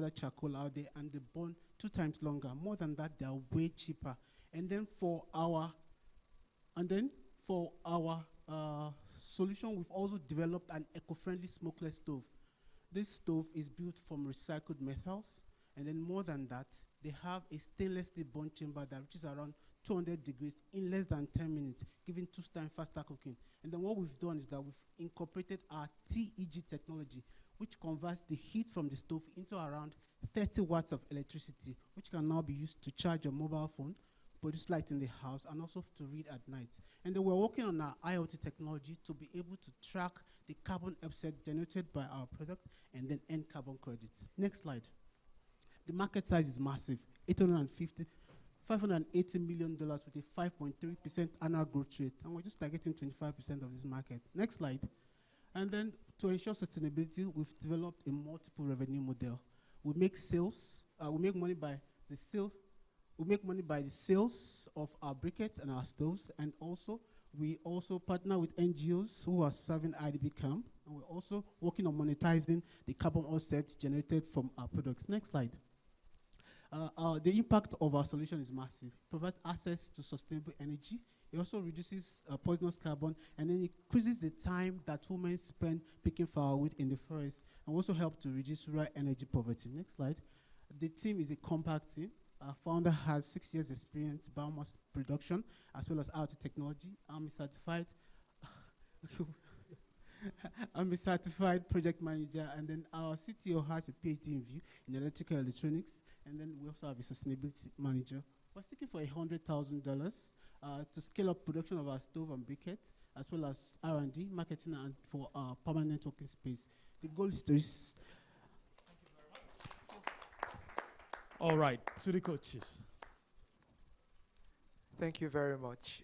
Speaker 9: charcoal out there, and they burn 2 times longer. More than that, they are way cheaper. And then for our solution, we've also developed an eco-friendly smokeless stove. This stove is built from recycled metals, and then more than that, they have a stainless steel burn chamber that reaches around 200 degrees in less than 10 minutes, giving 2 times faster cooking. And then what we've done is that we've incorporated our TEG technology, which converts the heat from the stove into around 30 watts of electricity, which can now be used to charge your mobile phone, produce light in the house, and also to read at night. And then we're working on our IoT technology to be able to track the carbon offset generated by our product and then earn carbon credits. Next slide. The market size is massive, $580 million with a 5.3% annual growth rate. And we're just targeting 25% of this market. Next slide. And then To ensure sustainability, we've developed a multiple revenue model. We make sales, we make money by the sale, we make money by the sales of our briquettes and our stoves, and also we also partner with NGOs who are serving IDP camp, and we're also working on monetizing the carbon offsets generated from our products. Next slide. The impact of our solution is massive. It provides access to sustainable energy. It also reduces poisonous carbon, and then it increases the time that women spend picking firewood in the forest, and also help to reduce rural energy poverty. Next slide. The team is a compact team. Our founder has 6 years experience biomass production as well as IoT technology. I'm a certified project manager, and then our CTO has a PhD in view in electrical electronics, and then we also have a sustainability manager. We're seeking for $100,000 to scale up production of our stove and briquettes, as well as R&D, marketing, and for our permanent working space. The goal is to
Speaker 1: All right, to the coaches.
Speaker 3: Thank you very much.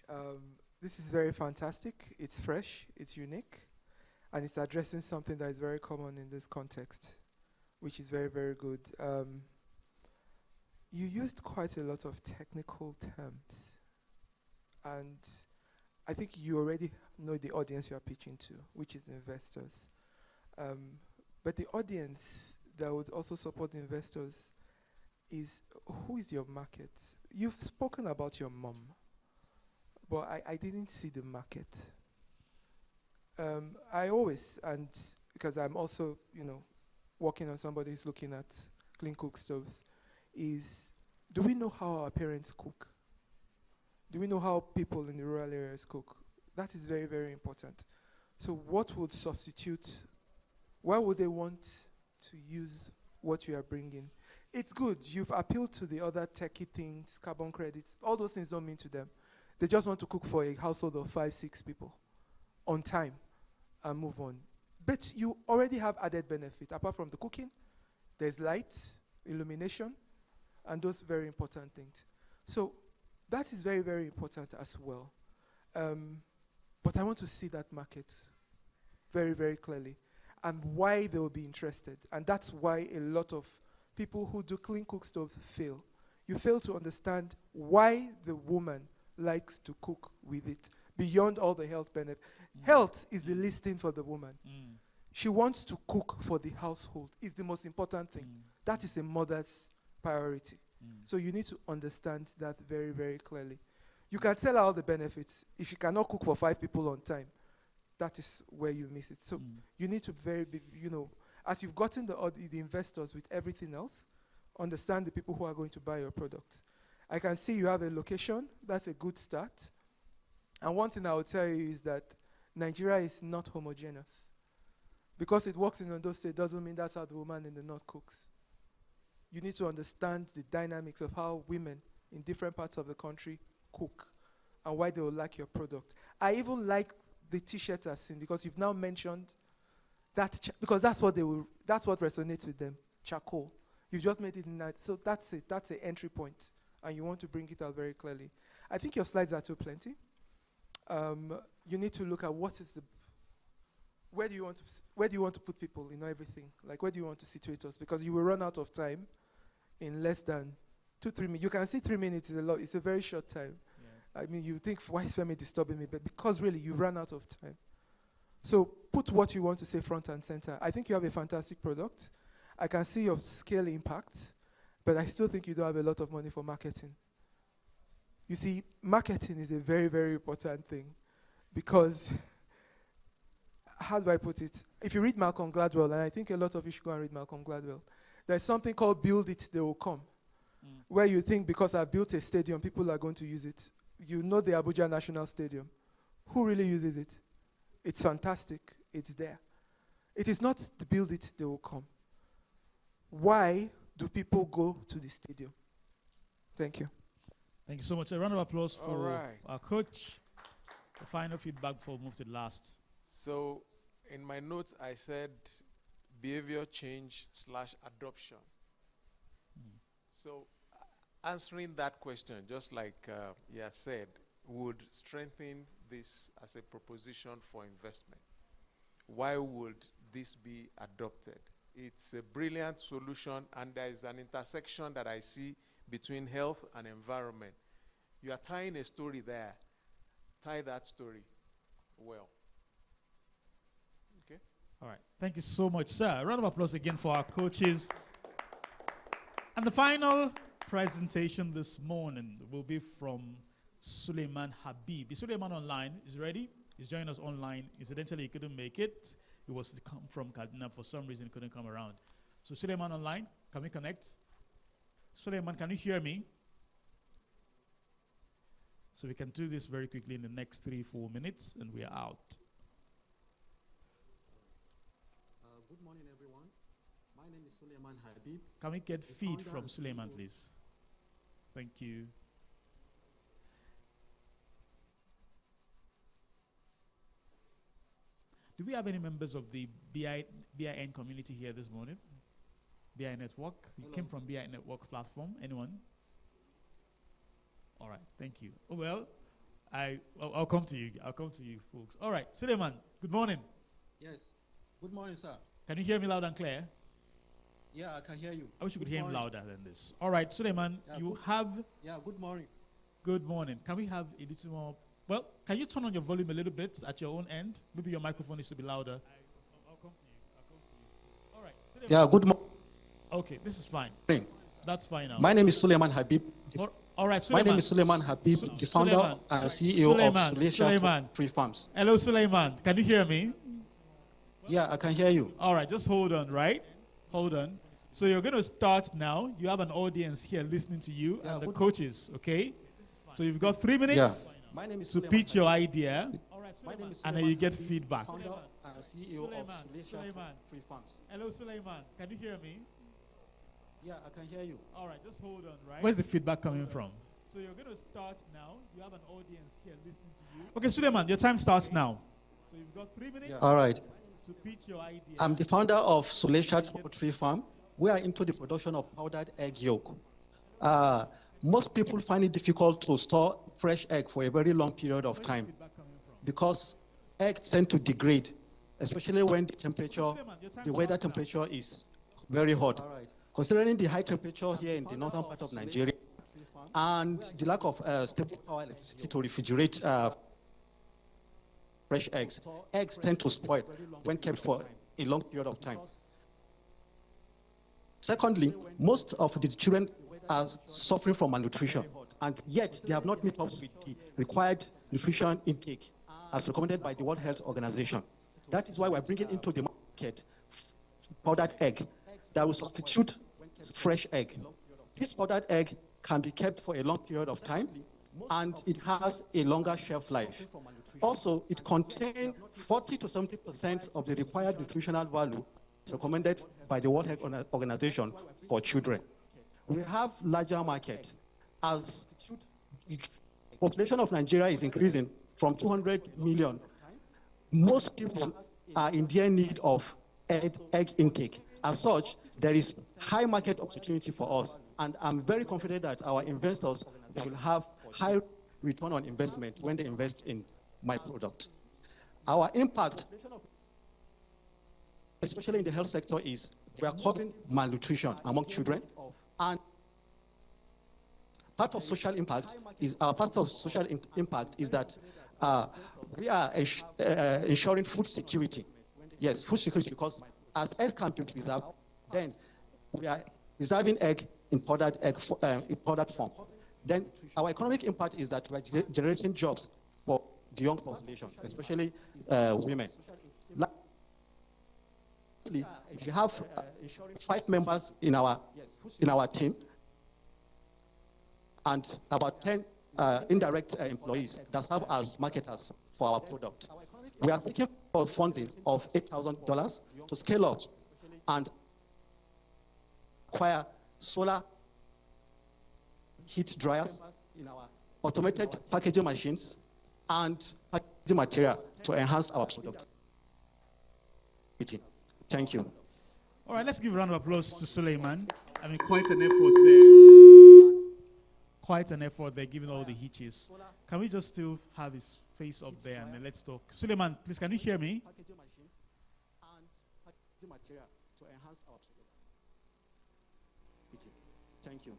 Speaker 3: This is very fantastic. It's fresh, it's unique, and it's addressing something that is very common in this context, which is very, very good. You used quite a lot of technical terms, and I think you already know the audience you are pitching to, which is investors. But the audience that would also support the investors is, who is your market? You've spoken about your mom, but I didn't see the market. I always, and because I'm also, working on somebody who's looking at clean cook stoves, is, do we know how our parents cook? Do we know how people in the rural areas cook? That is very, very important. So what would substitute? Why would they want to use what you are bringing? It's good. You've appealed to the other techie things, carbon credits. All those things don't mean to them. They just want to cook for a household of 5, 6 people on time and move on. But you already have added benefit. Apart from the cooking, there's light, illumination, and those very important things. So that is very, very important as well. But I want to see that market very, very clearly and why they will be interested. And that's why a lot of people who do clean cook stoves fail. You fail to understand why the woman likes to cook with it beyond all the health benefits. Health is the least thing for the woman. She wants to cook for the household. It's the most important thing. That is a mother's priority. So you need to understand that very, very clearly. You can tell her all the benefits. If you cannot cook for 5 people on time, that is where you miss it. So you need to as you've gotten the investors with everything else, understand the people who are going to buy your products. I can see you have a location. That's a good start. And one thing I will tell you is that Nigeria is not homogeneous. Because it works in Ondo State doesn't mean that's how the woman in the north cooks. You need to understand the dynamics of how women in different parts of the country cook and why they will like your product. I even like the T-shirt I've seen because you've now mentioned that because that's what resonates with them. Charcoal. You just made it in that. So that's it. That's the entry point, and you want to bring it out very clearly. I think your slides are too plenty. You need to look at where do you want to put people in everything? Like where do you want to situate us? Because you will run out of time in less than 2-3 minutes. You can see 3 minutes is a lot. It's a very short time. Yeah. I mean, you think, why is Femi disturbing me? But because really you ran out of time. So put what you want to say front and center. I think you have a fantastic product. I can see your scale impact, but I still think you don't have a lot of money for marketing. You see, marketing is a very, very important thing because, how do I put it? If you read Malcolm Gladwell, and I think a lot of you should go and read Malcolm Gladwell, there's something called build it, they will come, where you think because I've built a stadium, people are going to use it. You know the Abuja National Stadium. Who really uses it? It's fantastic. It's there. It is not to build it, they will come. Why do people go to the stadium? Thank you.
Speaker 1: Thank you so much. A round of applause for our coach. The final feedback before we move to the last.
Speaker 4: So, in my notes, I said behavior change / adoption. So, answering that question, just like you said, would strengthen this as a proposition for investment. Why would this be adopted. It's a brilliant solution, and there is an intersection that I see between health and environment. You are tying a story there. Tie that story well. Okay?
Speaker 1: All right. Thank you so much, sir. A round of applause again for our coaches. And the final presentation this morning will be from Suleiman Habib. Is Suleiman online? Is he ready? He's joining us online. Incidentally, he couldn't make it. He was to come from Kaduna. For some reason, he couldn't come around. So Suleiman online, can we connect? Suleiman, can you hear me? So we can do this very quickly in the next 3-4 minutes, and we are out.
Speaker 10: Good morning, everyone. My name is Suleiman Habib.
Speaker 1: Can we get feed from Suleiman, please? Thank you. Do we have any members of the BIN community here this morning? BI Network? You came from BI Network platform. Anyone? All right, thank you. Oh, well, I'll come to you. I'll come to you, folks. All right, Suleiman, good morning.
Speaker 10: Yes. Good morning, sir.
Speaker 1: Can you hear me loud and clear?
Speaker 10: Yeah, I can hear you.
Speaker 1: I wish you could
Speaker 10: Good
Speaker 1: hear me
Speaker 10: morning.
Speaker 1: louder than this. All right, Suleiman,
Speaker 10: Yeah,
Speaker 1: you have
Speaker 10: Yeah, good morning.
Speaker 1: good morning. Can we have a little more? Well, can you turn on your volume a little bit at your own end? Maybe your microphone needs to be louder. I'll come to you. All right. Suleiman.
Speaker 10: Yeah, good morning.
Speaker 1: Okay, this is fine. That's fine now.
Speaker 10: My name is Suleiman Habib.
Speaker 1: All right,
Speaker 10: My
Speaker 1: Suleiman.
Speaker 10: name is Suleiman Habib, the founder
Speaker 1: Suleiman.
Speaker 10: and CEO
Speaker 1: Suleiman.
Speaker 10: of
Speaker 1: Suleiman.
Speaker 10: Suleisha Tree Farms.
Speaker 1: Hello, Suleiman. Can you hear me?
Speaker 10: Yeah, I can hear you.
Speaker 1: All right, just hold on, right? Hold on. So you're going to start now. You have an audience here listening to you
Speaker 10: Yeah,
Speaker 1: and the
Speaker 10: good-
Speaker 1: coaches, okay? So you've got 3 minutes
Speaker 10: My name is
Speaker 1: to
Speaker 10: Suleiman
Speaker 1: pitch your
Speaker 10: Habib.
Speaker 1: idea,
Speaker 10: My name is
Speaker 1: and then
Speaker 10: Suleiman
Speaker 1: you get
Speaker 10: Habib,
Speaker 1: feedback.
Speaker 10: Founder and CEO of
Speaker 1: Suleiman.
Speaker 10: Suleisha
Speaker 1: Suleiman.
Speaker 10: Tree Farms.
Speaker 1: Hello, Suleiman. Can you hear me?
Speaker 10: Yeah, I can hear you.
Speaker 1: All right, just hold on, right? Where's the feedback coming from? So you're going to start now. You have an audience here listening to you. Okay, Suleiman, your time starts now. So you've got 3 minutes
Speaker 10: All right.
Speaker 1: to pitch your idea.
Speaker 10: I'm the founder of Suleisha Tree Farm. We are into the production of powdered egg yolk. Most people find it difficult to store fresh egg for a very long period of time because eggs tend to degrade, especially when the temperature, the weather temperature is very hot. Considering the high temperature here in the northern part of Nigeria and the lack of stable power electricity to refrigerate fresh eggs, eggs tend to spoil when kept for a long period of time. Secondly, most of the children are suffering from malnutrition, and yet they have not met up with the required nutrition intake as recommended by the World Health Organization. That is why we're bringing into the market powdered egg that will substitute fresh egg. This powdered egg can be kept for a long period of time, and it has a longer shelf life. Also, it contains 40 to 70% of the required nutritional value recommended by the World Health Organization for children. We have larger market as the population of Nigeria is increasing from 200 million. Most people are in their need of egg intake. As such, there is high market opportunity for us, and I'm very confident that our investors will have high return on investment when they invest in my product. Our impact, especially in the health sector, is we are causing malnutrition among children, and part of social impact is that we are ensuring food security. Yes, food security, because as eggs can be preserved, then we are preserving egg in powdered form. Then our economic impact is that we are generating jobs for the young population, especially women. We have 5 members in our team and about 10 indirect employees that serve as marketers for our product. We are seeking for funding of $8,000 to scale up and acquire solar heat dryers, automated packaging machines, and packaging material to enhance our product. Thank you.
Speaker 1: All right, let's give a round of applause to Suleiman. I mean, quite an effort there. Quite an effort there, given all the hitches. Can we just still have his face up there and then let's talk? Suleiman, please, can you hear me?
Speaker 10: material to enhance our Thank you.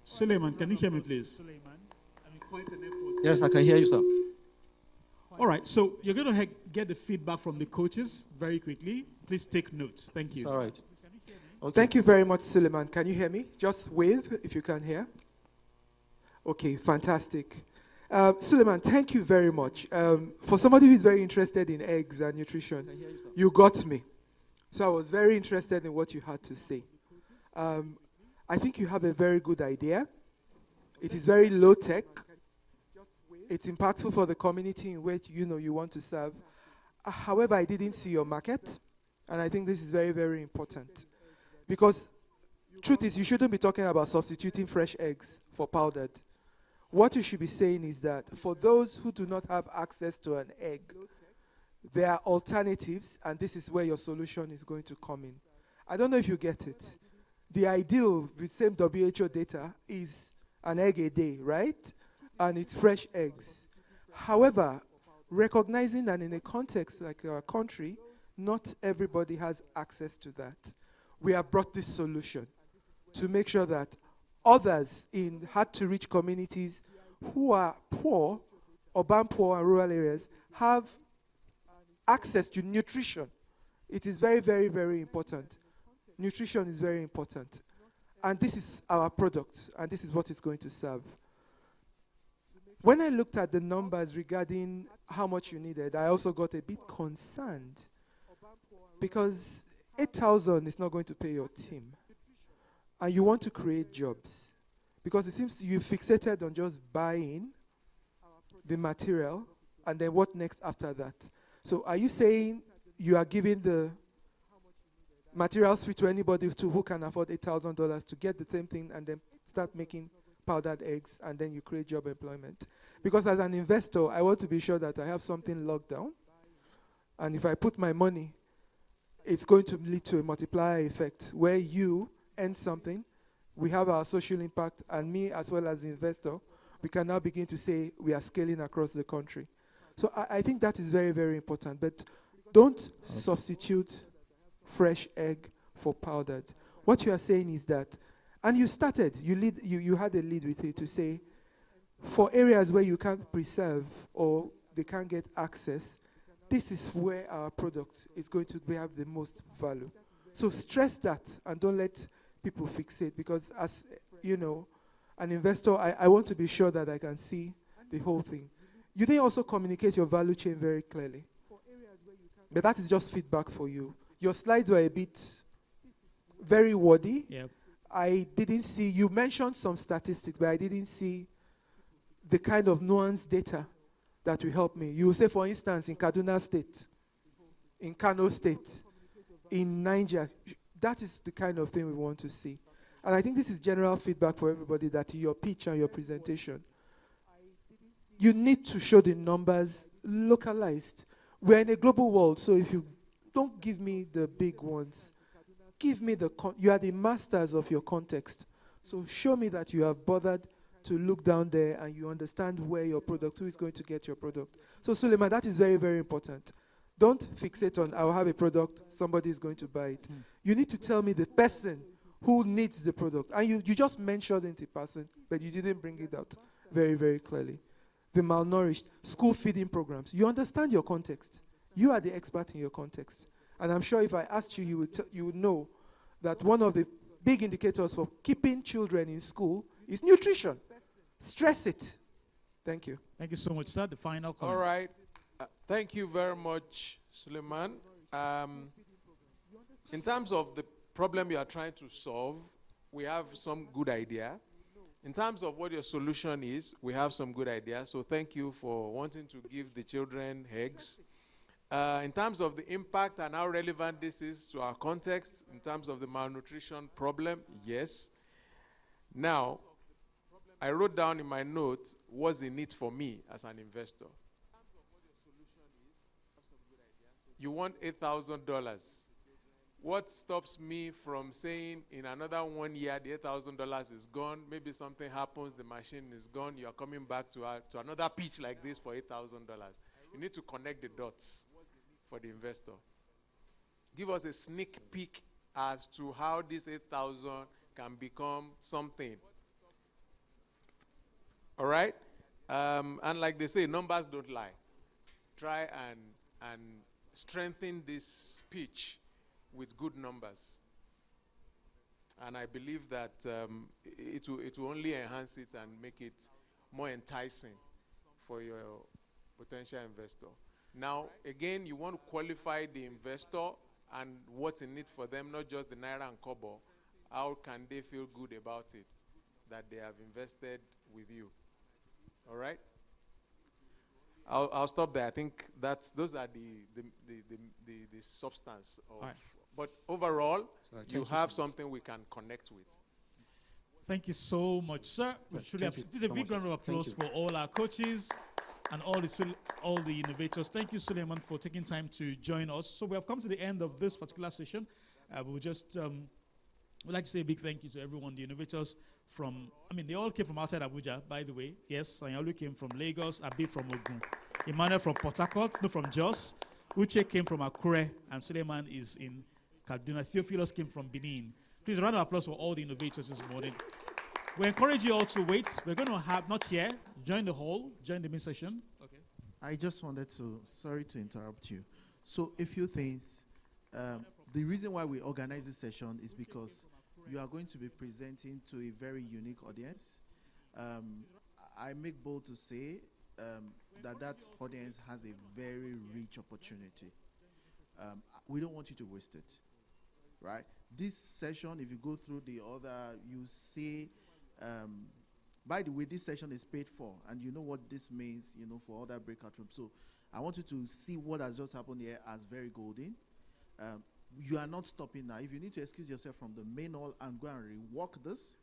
Speaker 11: Suleiman, can you hear me, please?
Speaker 1: Suleiman, I mean, quite an effort.
Speaker 10: Yes, I can hear you, sir.
Speaker 11: All right, so you're going to get the feedback from the coaches very quickly. Please take notes. Thank you.
Speaker 10: It's all right. Okay.
Speaker 3: Thank you very much, Suleiman. Can you hear me? Just wave if you can hear. Okay, fantastic. Suleiman, thank you very much. For somebody who is very interested in eggs and nutrition, you got me. So I was very interested in what you had to say. I think you have a very good idea. It is very low tech. It's impactful for the community in which you want to serve. However, I didn't see your market, and I think this is very, very important. Because truth is, you shouldn't be talking about substituting fresh eggs for powdered. What you should be saying is that for those who do not have access to an egg, there are alternatives, and this is where your solution is going to come in. I don't know if you get it. The ideal with same WHO data is an egg a day, right? And it's fresh eggs. However, recognizing that in a context like our country, not everybody has access to that. We have brought this solution to make sure that others in hard-to-reach communities who are poor, urban poor and rural areas, have access to nutrition. It is very, very, very important. Nutrition is very important. And this is our product, and this is what it's going to serve. When I looked at the numbers regarding how much you needed, I also got a bit concerned because 8,000 is not going to pay your team. And you want to create jobs. Because it seems you fixated on just buying the material, and then what next after that? So are you saying you are giving the materials free to anybody who can afford $8,000 to get the same thing and then start making powdered eggs, and then you create job employment? Because as an investor, I want to be sure that I have something locked down, and if I put my money, it's going to lead to a multiplier effect where you earn something, we have our social impact, and me as well as the investor, we can now begin to say we are scaling across the country. So I think that is very, very important. But don't substitute fresh egg for powdered. What you are saying is that, and you started, you had a lead with it to say, for areas where you can't preserve or they can't get access, this is where our product is going to have the most value. So stress that and don't let people fixate, because as an investor, I want to be sure that I can see the whole thing. You didn't also communicate your value chain very clearly. But that is just feedback for you. Your slides were a bit very wordy.
Speaker 1: Yep.
Speaker 3: I didn't see, you mentioned some statistics, but I didn't see the kind of nuanced data that will help me. You will say, for instance, in Kaduna State, in Kano State, in Niger, that is the kind of thing we want to see. And I think this is general feedback for everybody, that in your pitch and your presentation, you need to show the numbers localized. We're in a global world, so if you don't give me the big ones, give me you are the masters of your context. So show me that you have bothered to look down there and you understand where your product, who is going to get your product. So Suleiman, that is very, very important. Don't fixate on, I'll have a product, somebody is going to buy it. You need to tell me the person who needs the product. And you just mentioned the person, but you didn't bring it out very, very clearly. The malnourished, school feeding programs. You understand your context. You are the expert in your context. And I'm sure if I asked you, you would know that one of the big indicators for keeping children in school is nutrition. Stress it. Thank you.
Speaker 1: Thank you so much, sir. The final comment.
Speaker 4: All right. Thank you very much, Suleiman. In terms of the problem you are trying to solve, we have some good idea. In terms of what your solution is, we have some good ideas. So thank you for wanting to give the children eggs. In terms of the impact and how relevant this is to our context, in terms of the malnutrition problem, yes. Now, I wrote down in my notes what's in it for me as an investor. You want $8,000. What stops me from saying in another 1 year the $8,000 is gone, maybe something happens, the machine is gone, you are coming back to another pitch like this for $8,000. You need to connect the dots for the investor. give us a sneak peek as to how this 8,000 can become something. All right? And like they say, numbers don't lie. Try and strengthen this pitch with good numbers. And I believe that it will only enhance it and make it more enticing for your potential investor. Now, again, you want to qualify the investor and what's in it for them, not just the naira and kobo. How can they feel good about it, that they have invested with you? All right? I'll stop there. I think those are the substance of.
Speaker 1: Right.
Speaker 4: But overall,
Speaker 10: Sorry,
Speaker 4: you
Speaker 10: thank you
Speaker 4: have
Speaker 10: so much.
Speaker 4: something we can connect with.
Speaker 1: Thank you so much, sir. We truly
Speaker 10: Thank you
Speaker 1: appreciate. Please, a
Speaker 10: so
Speaker 1: big
Speaker 10: much,
Speaker 1: round of
Speaker 10: sir. Thank
Speaker 1: applause
Speaker 10: you.
Speaker 1: for all our coaches and all the innovators. Thank you, Suleiman, for taking time to join us. So we have come to the end of this particular session. We'll just we'd like to say a big thank you to everyone, the innovators they all came from outside Abuja, by the way. Yes, Sanyalu came from Lagos, Abi from Ogun, Emmanuel from Port Harcourt, no, from Jos, Uche came from Akure, and Suleiman is in Kaduna. Theophilus came from Benin. Please, a round of applause for all the innovators this morning. We encourage you all to wait. We're going to have, not here, join the hall, join the main session. Okay.
Speaker 12: I just wanted to, sorry to interrupt you. So a few things. The reason why we organize this session is because you are going to be presenting to a very unique audience. I make bold to say that audience has a very rich opportunity. We don't want you to waste it, right? This session, if you go through the other, you see, by the way, this session is paid for, and you know what this means, for other breakout rooms. So I want you to see what has just happened here as very golden. You are not stopping now. If you need to excuse yourself from the main hall and go and rework this,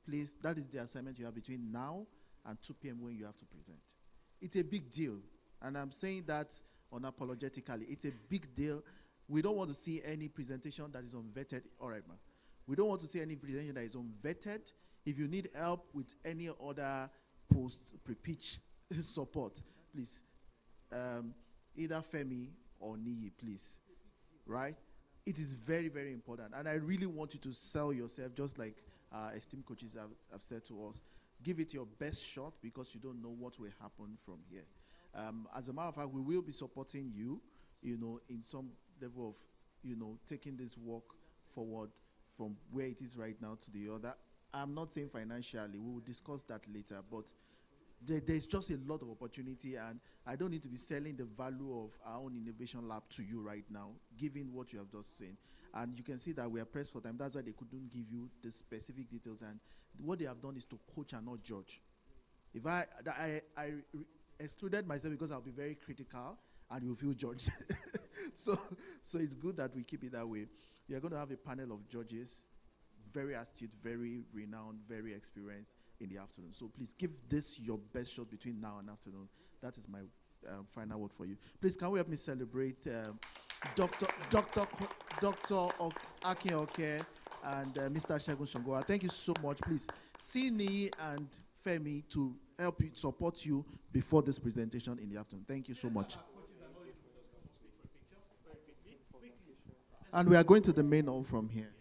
Speaker 12: please, that is the assignment you have between now and 2 p.m. when you have to present. It's a big deal, and I'm saying that unapologetically. It's a big deal. We don't want to see any presentation that is unvetted. All right, ma'am. We don't want to see any presentation that is unvetted. If you need help with any other post-pre-pitch support, please, either Femi or Niyi, please, right? It is very, very important. And I really want you to sell yourself, just like esteemed coaches have said to us. Give it your best shot, because you don't know what will happen from here. As a matter of fact, we will be supporting you, in some level of, taking this work forward from where it is right now to the other. I'm not saying financially, we will discuss that later, but there's just a lot of opportunity, and I don't need to be selling the value of our own innovation lab to you right now, given what you have just seen. And you can see that we are pressed for time. That's why they couldn't give you the specific details, and what they have done is to coach and not judge. If I excluded myself because I'll be very critical and you'll feel judged. So it's good that we keep it that way. We are going to have a panel of judges, very astute, very renowned, very experienced in the afternoon. So please give this your best shot between now and afternoon. That is my final word for you. Please, can we help me celebrate Dr. Akin Oke and Mr. Segun Shongoa. Thank you so much. Please see Nii and Femi to help you, support you before this presentation in the afternoon. Thank you so much. And we are going to the main hall from here.